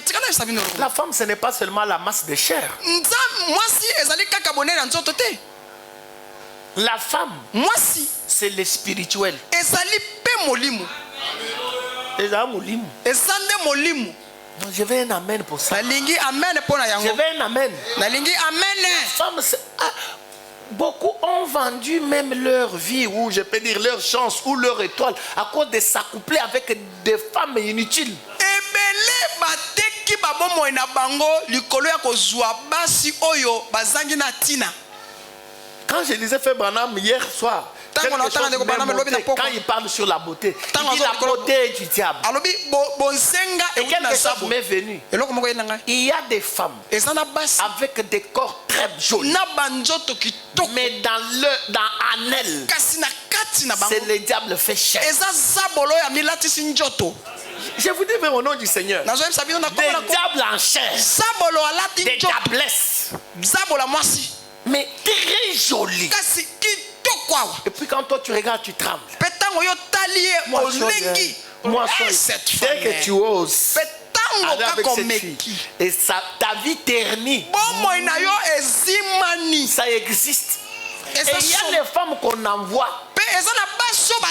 La femme ce n'est pas seulement la masse de chair. Moi si ezali kaka bonela nzoto te. La femme, moi si, c'est le spirituel. Ezali pe molimo. Ezali molimo. Ezande molimo. Donc je vais un amen pour ça. Nalingi amen pour na yango. Je vais un amen. Nalingi amen. Femme, beaucoup ont vendu même leur vie ou je peux dire leur chance ou leur étoile à cause de s'accoupler avec des femmes inutiles. Ebele bateki babomo na bango likolo ya kozwa basi oyo bazangi na tina. Quand je lisais Frère Branham hier soir, quand il parle sur la beauté, il dit la beauté est du diable. Et quelque chose m'est venu. Il y a des femmes avec des corps très jolis, mais dans elles, c'est le diable fait chair. Je vous dis au nom du Seigneur, des diables en chair, des diablesses, mais très joli. Et puis quand toi tu regardes, tu trembles. Moi, dès que tu oses, avec cette fille, et ça, ta vie ternie, ça existe. Et il y a les femmes qu'on envoie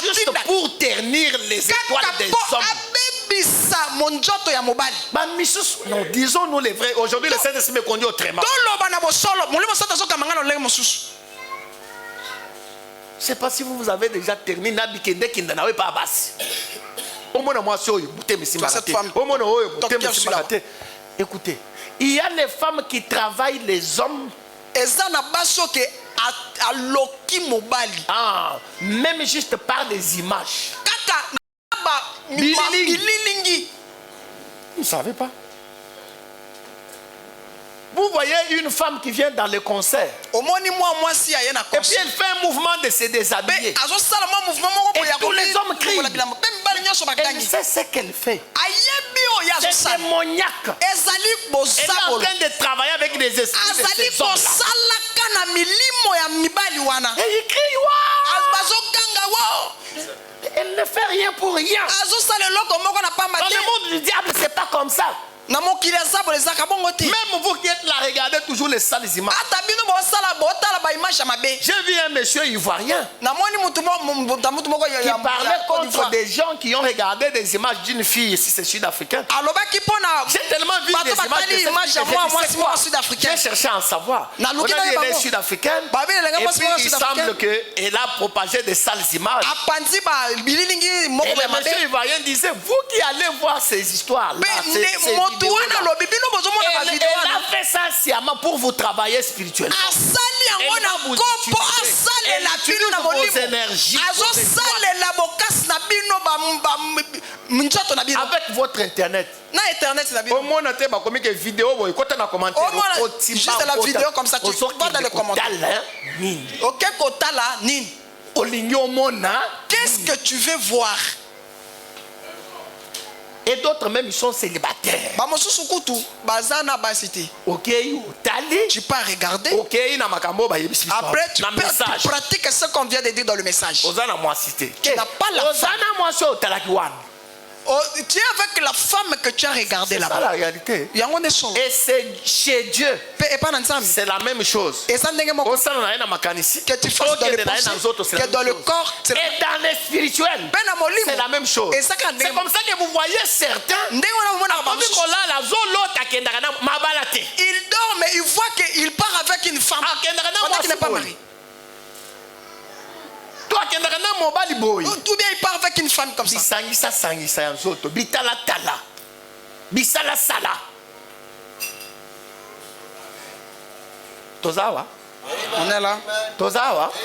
juste pour ternir les étoiles des hommes. Non, disons-nous les vrais. Aujourd'hui, le Saint-Esprit me conduit au tréma. Je ne sais pas si vous avez déjà terminé. Écoutez, il y a les femmes qui travaillent les hommes. Ah, même juste par des images. Vous ne savez pas. Vous voyez une femme qui vient dans le concert. Et puis elle fait un mouvement de se déshabiller. Et tous les hommes crient. Elle sait ce qu'elle fait. C'est démoniaque. Elle est en train de travailler avec des esprits de ces hommes-là. Et il crie waouh. Elle ne fait rien pour rien. Dans le monde du diable, c'est pas comme ça. Même vous qui êtes là, regardez toujours les sales images. J'ai vu un monsieur ivoirien qui parlait contre des gens qui ont regardé des images d'une fille, si c'est sud-africain. J'ai tellement vu des images de j'ai cherché à en savoir. On a dit qu'elle est sud-africaine et puis il semble qu'elle a propagé des sales images. Et le monsieur ivoirien disait, vous qui allez voir ces histoires-là, elle a fait ça sciemment pour vous travailler spirituellement. Elle va vous utiliser vos énergies, avec votre internet. Juste la vidéo comme ça, tu vois dans les commentaires. Qu'est-ce que tu veux voir? Et d'autres même ils sont célibataires. Ok, tu peux regarder. Après tu pratiques ce qu'on vient de dire dans le message. Tu n'as pas la femme. Tu es avec la femme que tu as regardée là-bas. C'est la réalité. Et c'est chez Dieu. C'est la même chose. Que tu fasses dans le pensée, que dans le corps, et dans le spirituel, c'est la même chose. C'est comme ça que vous voyez certains. Il dort mais il voit qu'il part avec une femme qui n'est pas mariée. Ou bien il part avec une femme comme ça. On est là. On est là.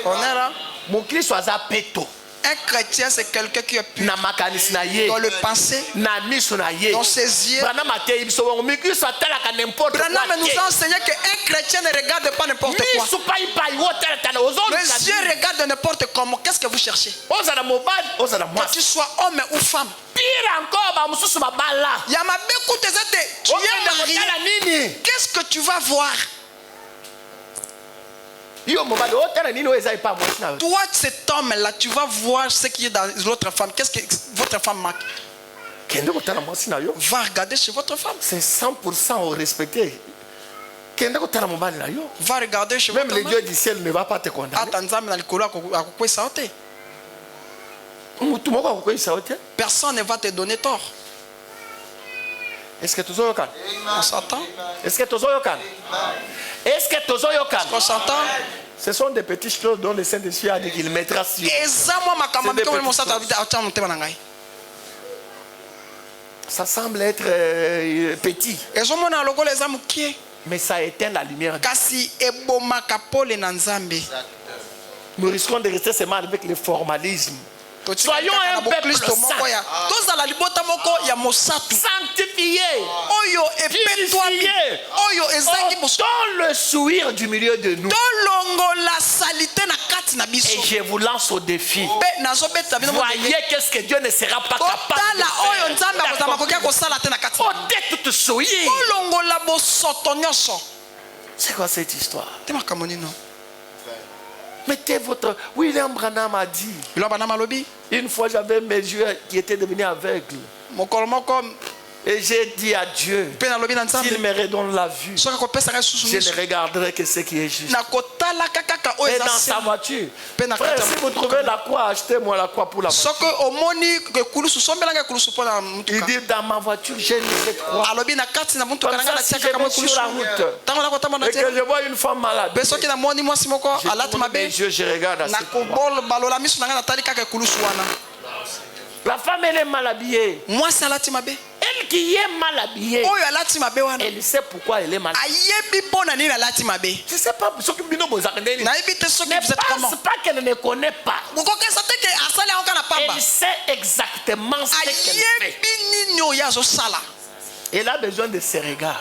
On est là. Mon Christ soit à péto. Un chrétien, c'est quelqu'un qui est pur dans le pensée, dans ses yeux. Branham nous a enseigné qu'un chrétien ne regarde pas n'importe quoi. Les yeux regardent n'importe comment. Qu'est-ce que vous cherchez? Que tu sois homme ou femme. Pire encore, qu'est-ce que tu vas voir? Toi, cet homme-là, tu vas voir ce qui est dans l'autre femme. Qu'est-ce que votre femme manque? Va regarder chez votre femme. C'est 100% respecté. Va regarder chez même le Dieu du ciel ne va pas te condamner. Personne ne va te donner tort. Est-ce que tu on s'entend? Est-ce que tu Est-ce que tu on s'entend? Ce sont des petites choses dont le Saint-Esprit a dit qu'il mettra sur. Ça semble être petit. Mais ça éteint la lumière. Nous risquons de rester seulement avec le formalisme. Soyons un peuple saint, sanctifié, purifié, dans le sourire du milieu de nous. Et je vous lance au défi. Voyez qu'est-ce que Dieu ne sera pas capable de faire. Ôtez toute souillure. C'est quoi cette histoire? Mettez votre... William Branham a dit. Une fois j'avais mes yeux qui étaient devenus aveugles. Et j'ai dit à Dieu, s'il me redonne la vue, je ne regarderai que ce qui est juste. Et dans sa voiture, frère, si vous trouvez la croix, achetez-moi la croix pour la voiture. Il dit, dans ma voiture, j'ai mis cette croix. Comme ça, si je vais sur la route et que je vois une femme malade, je tourne mes yeux, je regarde à cette croix. La femme, elle est mal habillée. Elle qui est mal habillée, elle sait pourquoi elle est mal habillée. Je ne sais pas ce que ne pense pas qu'elle ne connaît pas. Elle sait exactement ce qu'elle fait. Elle a besoin de ses regards.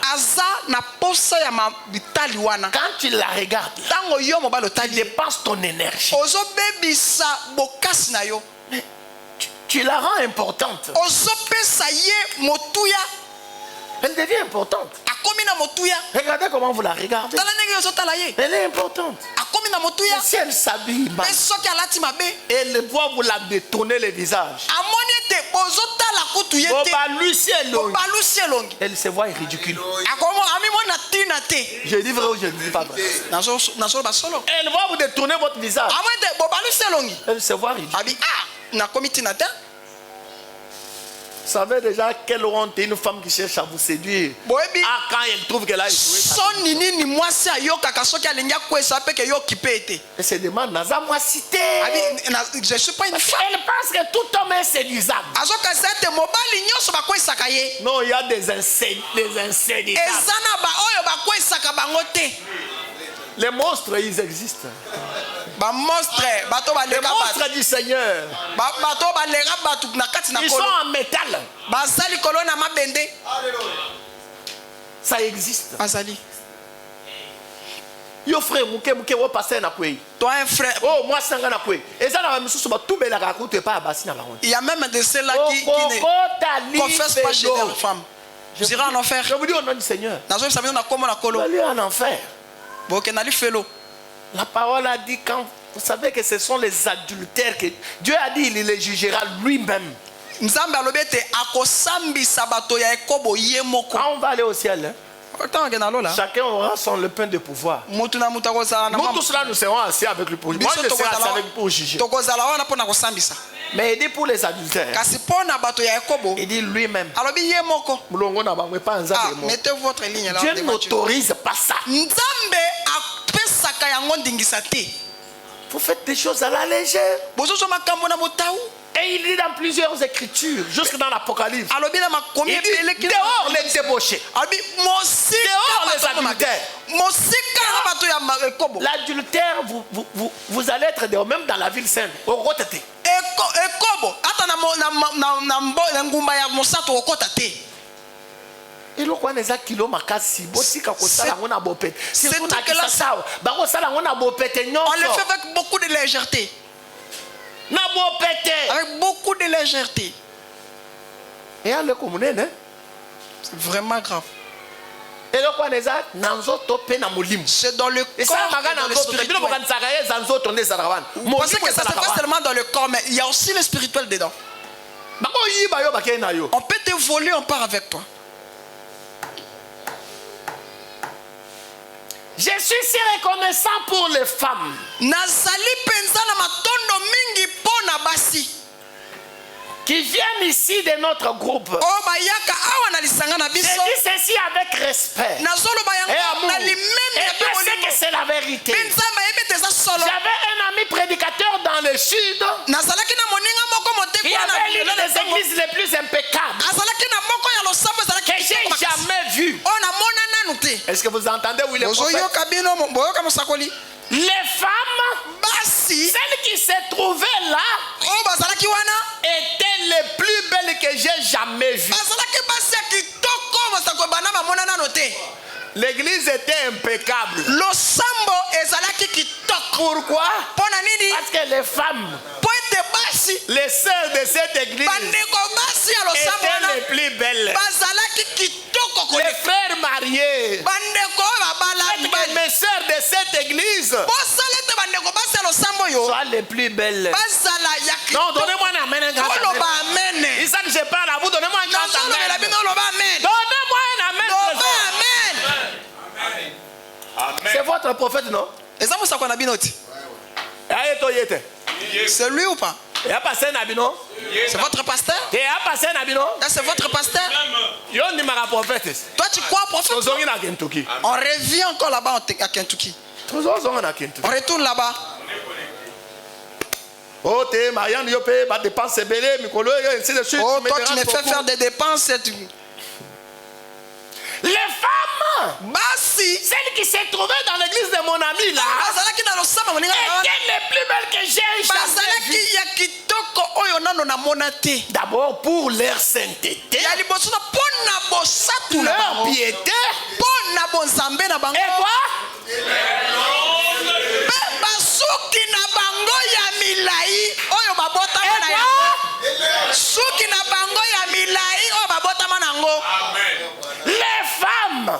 Quand tu la regardes, tu dépenses ton énergie. Tu la rends importante. Elle devient importante. Regardez comment vous la regardez. Elle est importante. Mais si elle s'habille mal, elle voit vous la détourner le visage. Elle se voit ridicule. Je dis vrai ou je ne dis pas vrai? Elle voit vous détourner votre visage. Elle se voit ridicule. Vous savez déjà quelle honte une femme qui cherche à vous séduire. Quand elle trouve qu'elle a échoué. Elle se demande, moi cité. Je ne suis pas une femme. Elle pense que tout homme est séduisable. Non, il y a des inséduisables. Les monstres, ils existent. Les monstres du Seigneur. Ils sont en métal. Ça existe. Yo frère, toi un frère. Oh, moi c'est un frère. Il y a même de ceux-là qui ne confessent pas chez leurs femmes. Je dirais en enfer. Je vous dis au nom du Seigneur. Allez en enfer. La parole a dit, quand vous savez que ce sont les adultères que Dieu a dit, il les jugera lui-même. Quand on va aller au ciel, chacun aura le pain de pouvoir. Nous tous là, nous serons assis avec lui pour juger. Moi, je serai assis avec lui pour juger. Mais il dit pour les adultères, il dit lui-même. Mettez votre ligne là. Dieu n'autorise pas ça. Vous faites des choses à la légère. Et il dit dans plusieurs écritures, jusque dans l'Apocalypse, il dit dehors les débauchés, dehors les adultères. L'adultère, vous allez être dehors, même dans la ville sainte. On le fait avec beaucoup de légèreté. Avec beaucoup de légèreté. C'est vraiment grave. C'est dans le corps. Vous pensez que ça se passe seulement dans le corps, mais il y a aussi le spirituel dedans. On peut te voler, on part avec toi. Je suis si reconnaissant pour les femmes. Qui viennent ici de notre groupe. Je dis ceci avec respect et amour. Et je sais que c'est la vérité. J'avais un ami prédicateur dans le sud qui avait l'une des églises les plus impeccables que j'ai jamais vues. Est-ce que vous entendez où il est prophète? Les femmes, celles qui se trouvaient là, étaient les plus belles que j'ai jamais vues. L'église était impeccable. Pourquoi? Parce que les femmes, les sœurs de cette église, étaient les plus belles. Les frères mariés, mes sœurs de cette église, soient les plus belles. Non, donnez-moi un amen. Il ça que je parle à vous, donnez-moi un grand amen. Donnez-moi un amen. C'est votre prophète, non? C'est lui ou pas? C'est votre pasteur? C'est votre pasteur? Toi tu crois au prophète? On revient encore là-bas à Kentucky. On retourne là-bas. Oh, toi tu me fais faire des dépenses. Les femmes, celles qui se trouvaient dans l'église de mon ami là, étaient les plus belles que j'ai jamais vues. D'abord pour leur sainteté, leur piété, et quoi? Les femmes,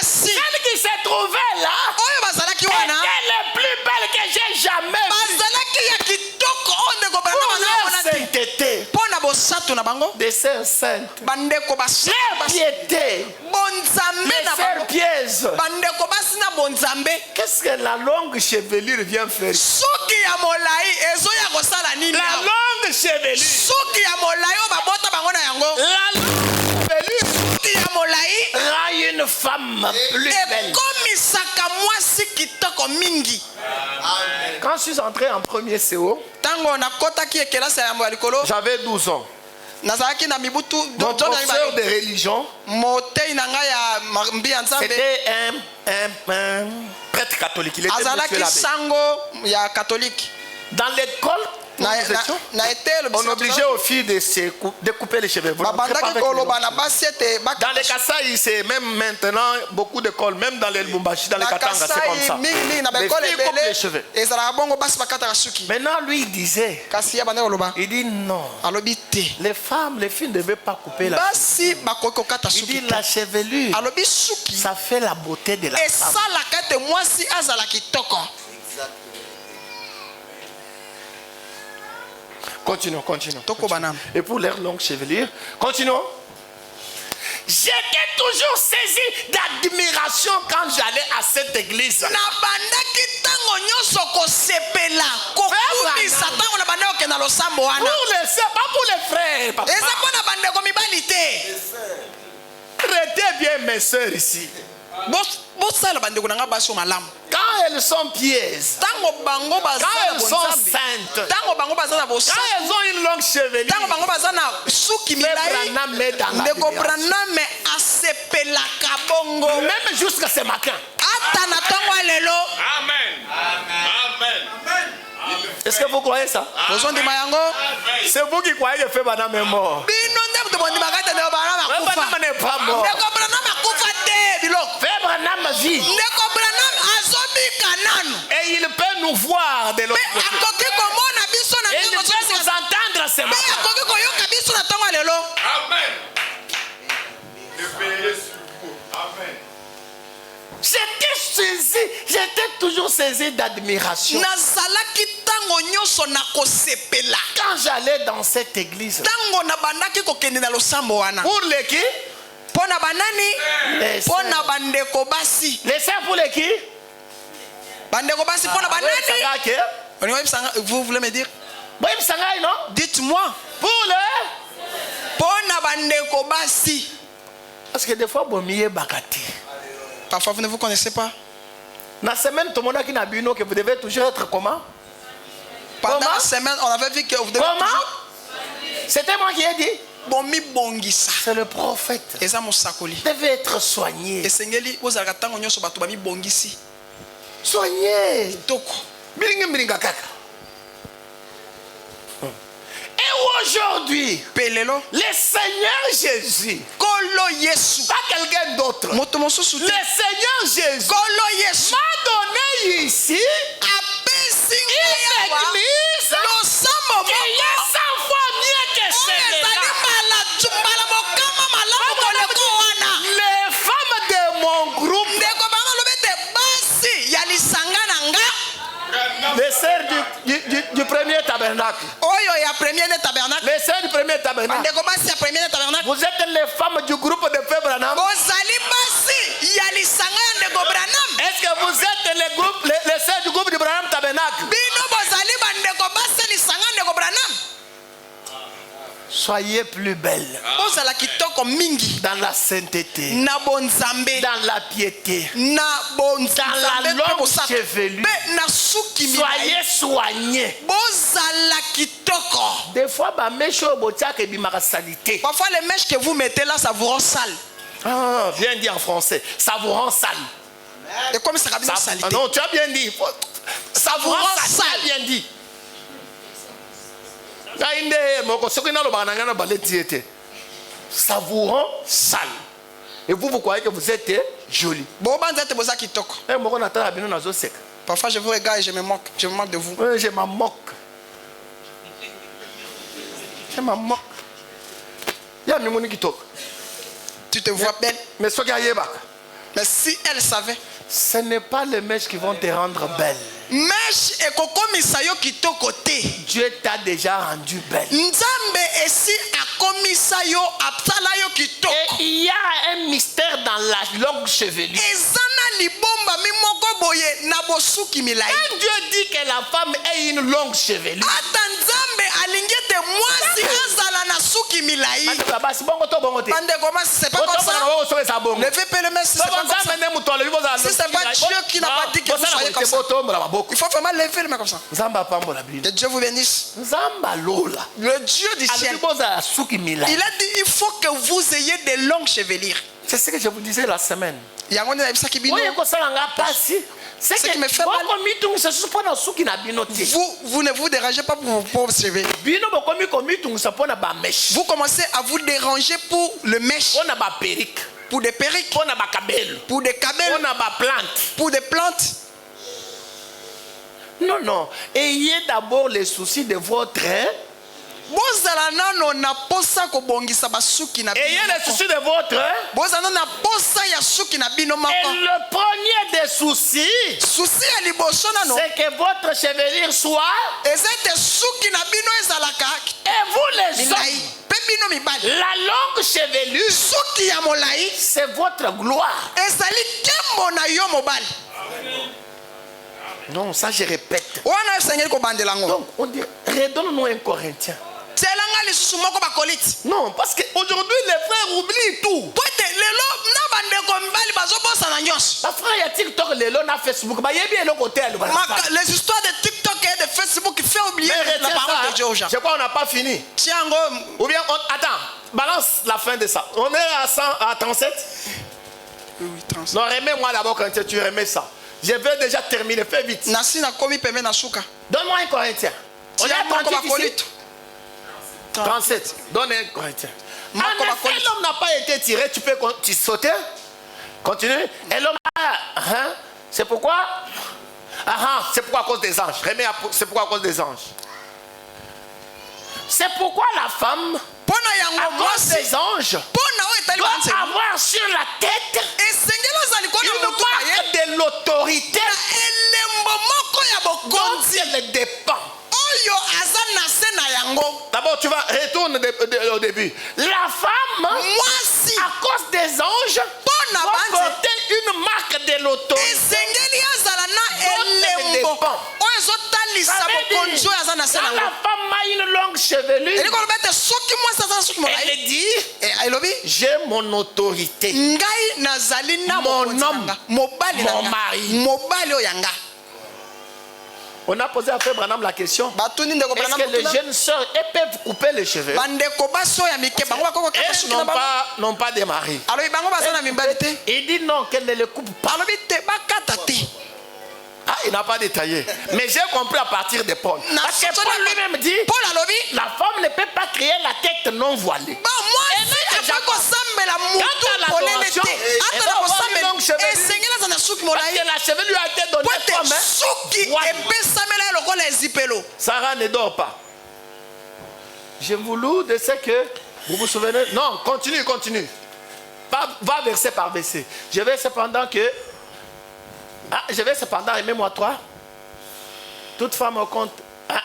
celles qui se trouvaient là, étaient les plus belles que j'ai jamais vues. Pour leur sainteté, des sœurs saintes, leur piété, mes sœurs pieuses. Qu'est-ce que la longue chevelure vient faire? La longue chevelure. Rend une femme plus belle. Quand je suis entré en premier CO, j'avais 12 ans. Mon professeur de religion, c'était un prêtre catholique. Il était catholique. Dans l'école, on obligeait aux filles de couper les cheveux. Dans les Kasaï, c'est même maintenant beaucoup d'écoles, même dans les Lubumbashi, dans les Katanga, c'est comme ça. Les filles coupent les cheveux. Maintenant, lui, il disait, il dit non. Les femmes, les filles ne devaient pas couper la cheveux. Il dit la chevelure, ça fait la beauté de la femme. Continuons. Et pour leur longue chevelure, continuons. J'étais toujours saisi d'admiration quand j'allais à cette église. Pour les frères, papa. Traitez bien mes soeurs ici. Quand elles sont pieuses, quand elles sont saintes, quand elles ont une longue chevelure, même jusqu'à ce matin. Amen. Amen. Est-ce que vous croyez ça? C'est vous qui croyez que Frère Branham est mort. Frère Branham n'est pas mort. Frère Branham vit. Et il peut nous voir de l'autre côté. Et il peut nous entendre ce matin. Amen. Amen. J'étais toujours saisi d'admiration. Quand j'allais dans cette église. Pour les qui? Les sœurs pour les qui? Vous voulez me dire? Dites-moi. Pour les? Parce que des fois, parfois vous ne vous connaissez pas. La semaine, tout le monde qui n'a bu que vous devez toujours être comment? Pendant la semaine, on avait vu que vous devez toujours... C'était moi qui ai dit. C'est le prophète. Vous devez être soigné. Soigné. Et aujourd'hui, le Seigneur Jésus, pas quelqu'un d'autre, le Seigneur Jésus m'a donné ici une église qui est 100 fois mieux que celle-là. Les femmes de mon groupe, les sœurs du premier tabernacle. Les sœurs du premier tabernacle. Vous êtes les femmes du groupe de Frère Branham. Est-ce que vous êtes les sœurs du groupe du Branham tabernacle? Soyez plus belles dans la sainteté, dans la piété, dans la longue chevelure. Soyez soignés. Des fois, parfois les mèches que vous mettez là, ça vous rend sale. Ah, bien dit en français, ça vous rend sale. Et comme ça, non, tu as bien dit. Ça vous rend sale, bien dit. Ça vous rend sale. Et vous croyez que vous êtes joli. Parfois je vous regarde et je me moque. Je me moque de vous. Oui, je m'en moque. Je m'en moque. Tu te vois belle. Mais si elle savait, ce n'est pas les mèches qui vont te rendre belle. Dieu t'a déjà rendu belle. Et il y a un mystère dans la longue chevelure. Quand Dieu dit que la femme ait une longue chevelure, c'est pas comme ça. Ne fais pas le messe, c'est pas comme ça. Si c'est pas Dieu qui n'a pas dit que vous soyez comme ça, il faut vraiment lever les mains comme ça. Que Dieu vous bénisse. Le Dieu du ciel, il a dit il faut que vous ayez des longues chevelures. C'est ce que je vous disais la semaine. C'est ce qui me fait mal. Vous ne vous dérangez pas pour vos pauvres cheveux. Vous commencez à vous déranger pour le mèche. Pour des perruques. Pour des cabelles. Pour des plantes. Non, non. Ayez d'abord les soucis de votre... Ayez les soucis de votre... Et le premier des soucis, c'est que votre chevelure soit... Et vous les hommes, la longue chevelure, c'est votre gloire. Non, ça je répète. Donc, on dit, redonne-nous un Corinthien. Non, parce qu'aujourd'hui, les frères oublient tout. La frère, il y a TikTok, les Facebook. Les histoires de TikTok et de Facebook qui font oublier la parole de Dieu aux gens. Je crois qu'on n'a pas fini. Ou bien, attends, balance la fin de ça. On est à 37? Oui, 37. Non, remets-moi d'abord quand tu remets ça. Je vais déjà terminer, fais vite. Donne-moi un Corinthien. On est à 38 ici. 37. Donne un Corinthien. En effet, l'homme n'a pas été tiré. Tu peux sauter. Continue. Et l'homme c'est pourquoi c'est pourquoi à cause des anges. C'est pourquoi à cause des anges. C'est pourquoi la femme, à cause des anges, doit avoir sur la tête une marque de l'autorité dont elle dépend. D'abord, tu vas retourner au début. La femme, à cause des anges, doit porter une marque de l'autorité dont elle dépend. Quand la femme a une longue chevelure, elle dit, j'ai mon autorité, mon homme, mon mari. On a posé à Frère Branham la question, est-ce que les jeunes sœurs peuvent couper les cheveux? Elles n'ont pas de mari. Il dit non, qu'elle ne le coupe pas. Ah, il n'a pas détaillé. Mais j'ai compris à partir de Paul. Parce que Paul lui-même dit, la femme ne peut pas créer la tête non voilée. La chevelure a été donnée comme Sarah ne dort pas. Je vous loue de ce que vous vous souvenez. Non, continue. Va verset par verset. Je vais cependant, remets-moi 3. Toute femme au compte 1,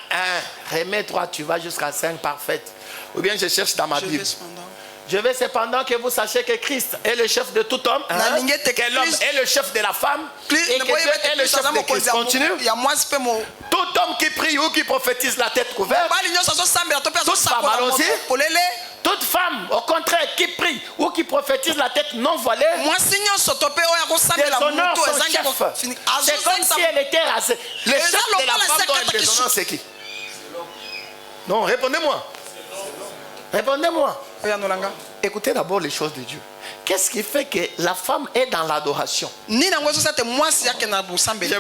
remets 3, tu vas jusqu'à 5 parfaite. Ou bien je cherche dans ma Bible. Je veux cependant que vous sachiez que Christ est le chef de tout homme, que l'homme est le chef de la femme, et que Dieu est le chef de Christ. Continue. Tout homme qui prie ou qui prophétise la tête couverte, toute femme, allons-y. Toute femme, au contraire, qui prie ou qui prophétise la tête non voilée, déshonore son chef. C'est comme si elle était rasée. Le chef de la femme dont elle déshonore, c'est qui? Non, répondez-moi. Écoutez d'abord les choses de Dieu. Qu'est-ce qui fait que la femme est dans l'adoration? J'aime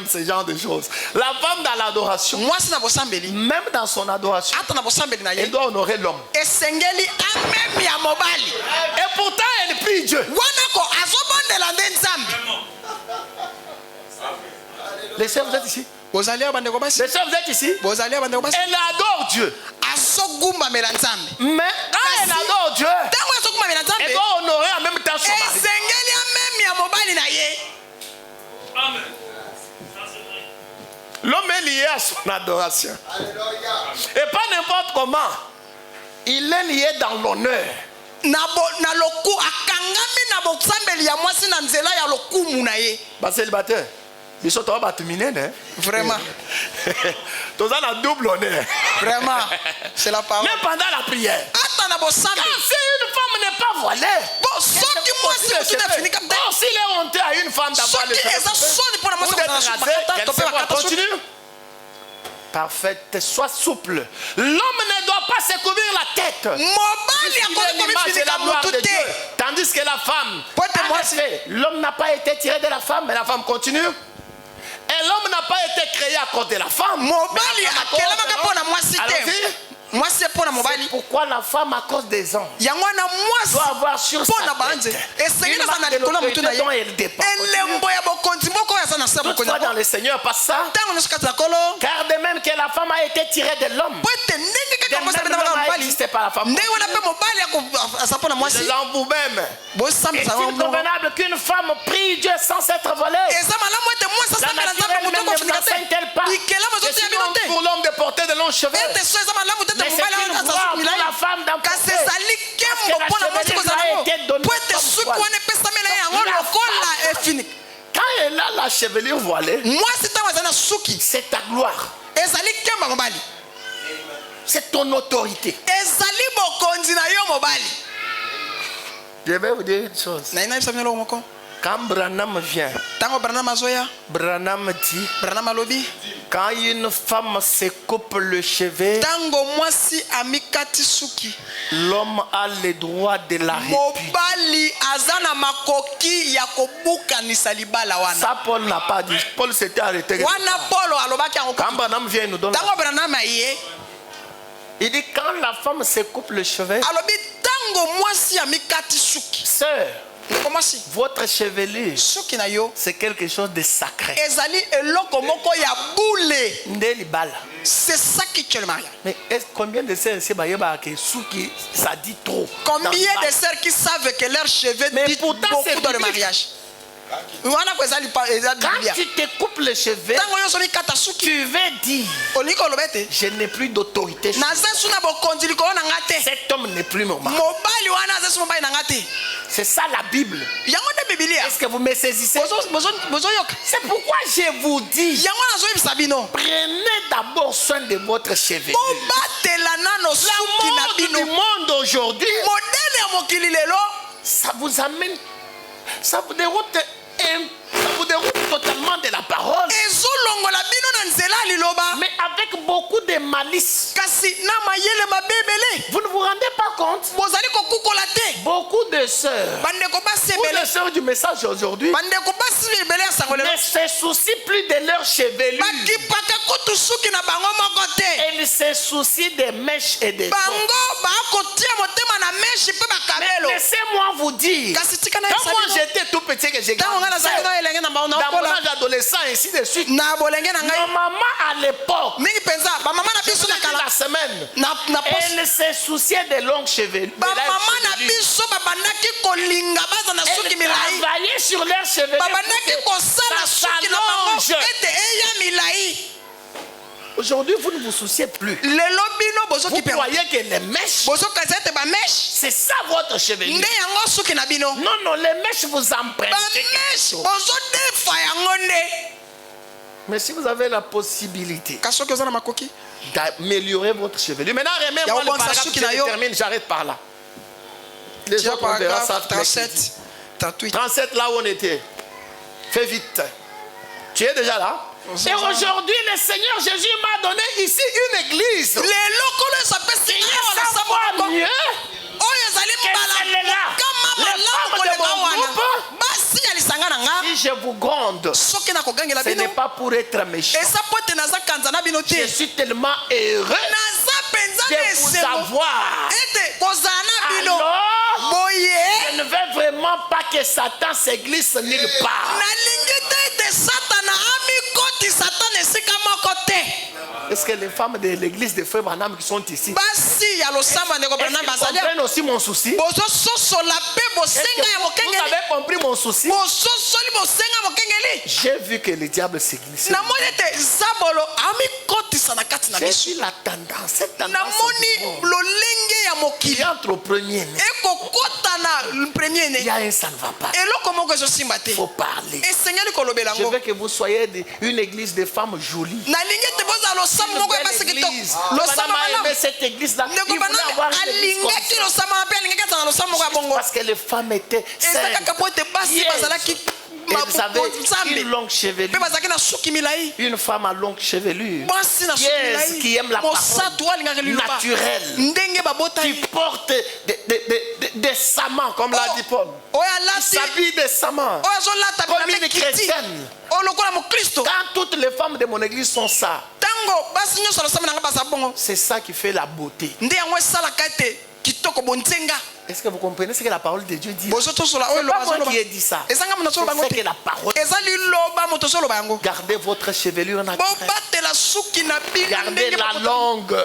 ce genre de choses. La femme dans l'adoration, même dans son adoration, elle doit honorer l'homme. Et pourtant, elle prie Dieu. Les sœurs, vous êtes ici? Les sœurs, vous êtes ici? Elle adore Dieu. Mais quand elle adore Dieu, elle doit honorer en même temps son mari. Amen. L'homme est lié à son adoration. Et pas n'importe comment. Il est lié dans l'honneur. Célibataire. Vraiment. Tu as la double honneur. Vraiment. C'est la parole. Même pendant la prière. Quand si une femme n'est pas voilée, s'il est honteux à une femme d'avoir le continue. Parfaite, sois souple. L'homme ne doit pas se couvrir la tête. Tandis que la femme, l'homme n'a pas été tiré de la femme, mais la femme continue. Et l'homme n'a pas été créé à cause de la femme. C'est pourquoi la femme, à cause des anges, doit avoir sur sa tête une marque de l'autorité dont elle dépend. Toutefois dans le Seigneur passe ça, car de même que la femme a été tirée de l'homme, de même l'homme a existé par la femme. C'est en vous-même. Est-il convenable qu'une femme prie Dieu sans s'être volée? La nature elle-même ne vous enseigne-t-elle pas que c'est bon pour l'homme de porter de longs cheveux? Mais c'est une gloire pour la femme d'emporter. Parce que la chevelure a été donnée comme voile. Quand elle a la chevelure voilée, c'est ta gloire. C'est ton autorité. Je vais vous dire une chose. Quand Branham vient, Branham dit, quand une femme se coupe le cheveu, l'homme a le droit de la répudier. Ça, Paul n'a pas dit. Paul s'était arrêté. Quand Branham vient, il nous donne. Il dit quand la femme se coupe le cheveu, sœur, votre chevelure, c'est quelque chose de sacré. C'est ça qui tue le mariage. Mais combien de sœurs ça dit trop? Combien de sœurs qui savent que leur cheveux dit beaucoup dans le mariage? Quand tu te coupes les cheveux, tu veux dire je n'ai plus d'autorité. Cet homme n'est plus mon mari. C'est ça la Bible. Est-ce que vous me saisissez? C'est pourquoi je vous dis, prenez d'abord soin de votre cheveux. Le monde aujourd'hui, ça vous amène, ça vous déroute totalement de la parole, mais avec beaucoup de malice. Vous ne vous rendez pas compte? Beaucoup de sœurs, les sœurs du message aujourd'hui, ne se soucient plus de leur chevelure. Elles se soucient des mèches et des laissez-moi vous dire, quand moi j'étais tout petit, que j'ai grandi, dans mon âge adolescent, ainsi de suite, nos mamans à l'époque, la semaine, elles se souciaient des longues chevelures. Elles travaillaient sur leurs chevelures. Aujourd'hui, vous ne vous souciez plus. Vous croyez que les mèches, c'est ça votre chevelure. Non, non, les mèches vous empruntent. Mais si vous avez la possibilité d'améliorer votre chevelure. Maintenant, remets-moi le paragraphe, je termine, j'arrête par là. Les autres, on verra ça. 37, 37, là où on était. Fais vite. Tu es déjà là? Et aujourd'hui, le Seigneur Jésus m'a donné ici une église. Mieux si je vous gronde, ce n'est pas pour être méchant. Je suis tellement heureux de vous avoir. Alors, je ne veux vraiment pas que Satan se glisse nulle part. Est-ce que les femmes de l'église de Frère Branham qui sont ici, comprennent aussi mon souci? Vous avez compris mon souci? J'ai vu que le diable s'est glissé. J'ai vu la tendance, cette tendance qui entre au premier-né. Il y a un ça ne va pas. Il faut parler. Je veux que vous soyez une église de femmes jolies. Cette église-là, il voulait avoir une église comme ça. Parce que les femmes étaient saines. Elles avaient une longue chevelure. Une femme à longue chevelure. Qui aime la parole naturelle. Qui porte des samans, comme l'a dit Paul. Qui s'habille des samans. Comme une chrétienne. Quand toutes les femmes de mon église sont ça, c'est ça qui fait la beauté. Est-ce que vous comprenez ce que la parole de Dieu dit? C'est pas moi qui ai dit ça. C'est ce que la parole dit. Gardez votre chevelure naturelle. Gardez la longue.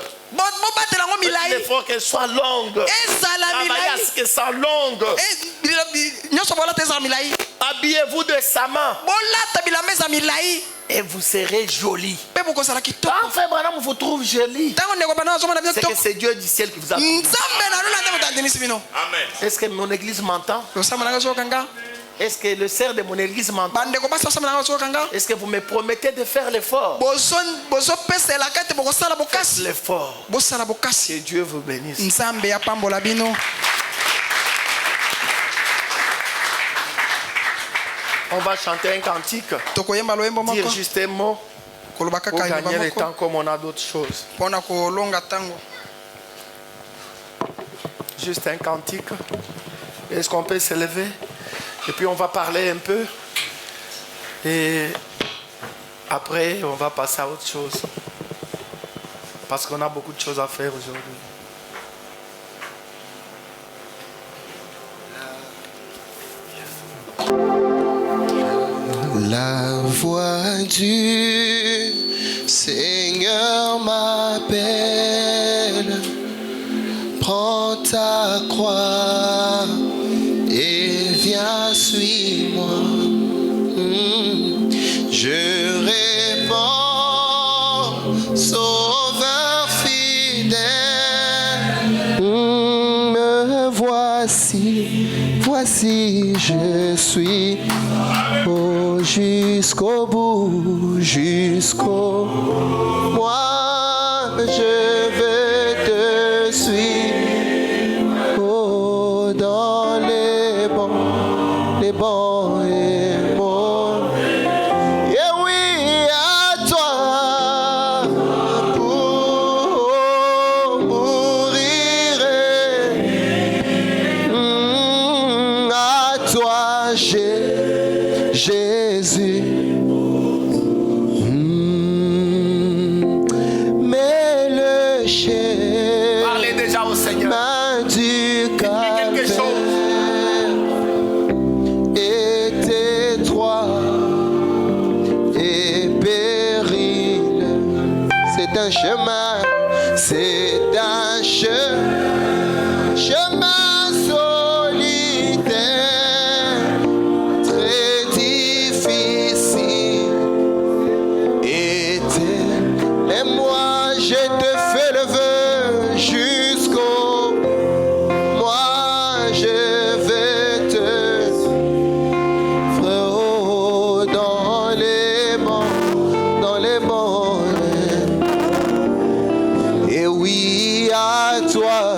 Il faut qu'elle soit longue. Travaillez à ce qu'elle soit longue. Habillez-vous de samans. Et vous serez joli. Quand Frère Branham vous trouve joli, c'est que c'est Dieu du ciel qui vous a trouvé. Est-ce que mon église m'entend? Est-ce que le cerf de mon église m'entend? Est-ce que vous me promettez de faire l'effort? Faites l'effort. Que Dieu vous bénisse. On va chanter un cantique. Dire juste un mot. Pour gagner le temps comme on a d'autres choses. Juste un cantique. Est-ce qu'on peut se lever? Et puis on va parler un peu. Et après, on va passer à autre chose. Parce qu'on a beaucoup de choses à faire aujourd'hui. La voix du Seigneur m'appelle. Prends ta croix et viens, suis-moi. Je réponds, Sauveur fidèle. Me voici, je suis. Oh, jusqu'au bout, jusqu'au bout. Moi, je veux te suivre. Oh, dans les bons et bons. Et oui, à toi pour mourir. À toi, Jésus, mais le parlez déjà au Seigneur. chemin du calvaire est étroit et périlleux. C'est un chemin solitaire, très difficile. Et moi je te fais le vœu jusqu'au. Moi je vais te frôler dans les bons. Et oui, à toi,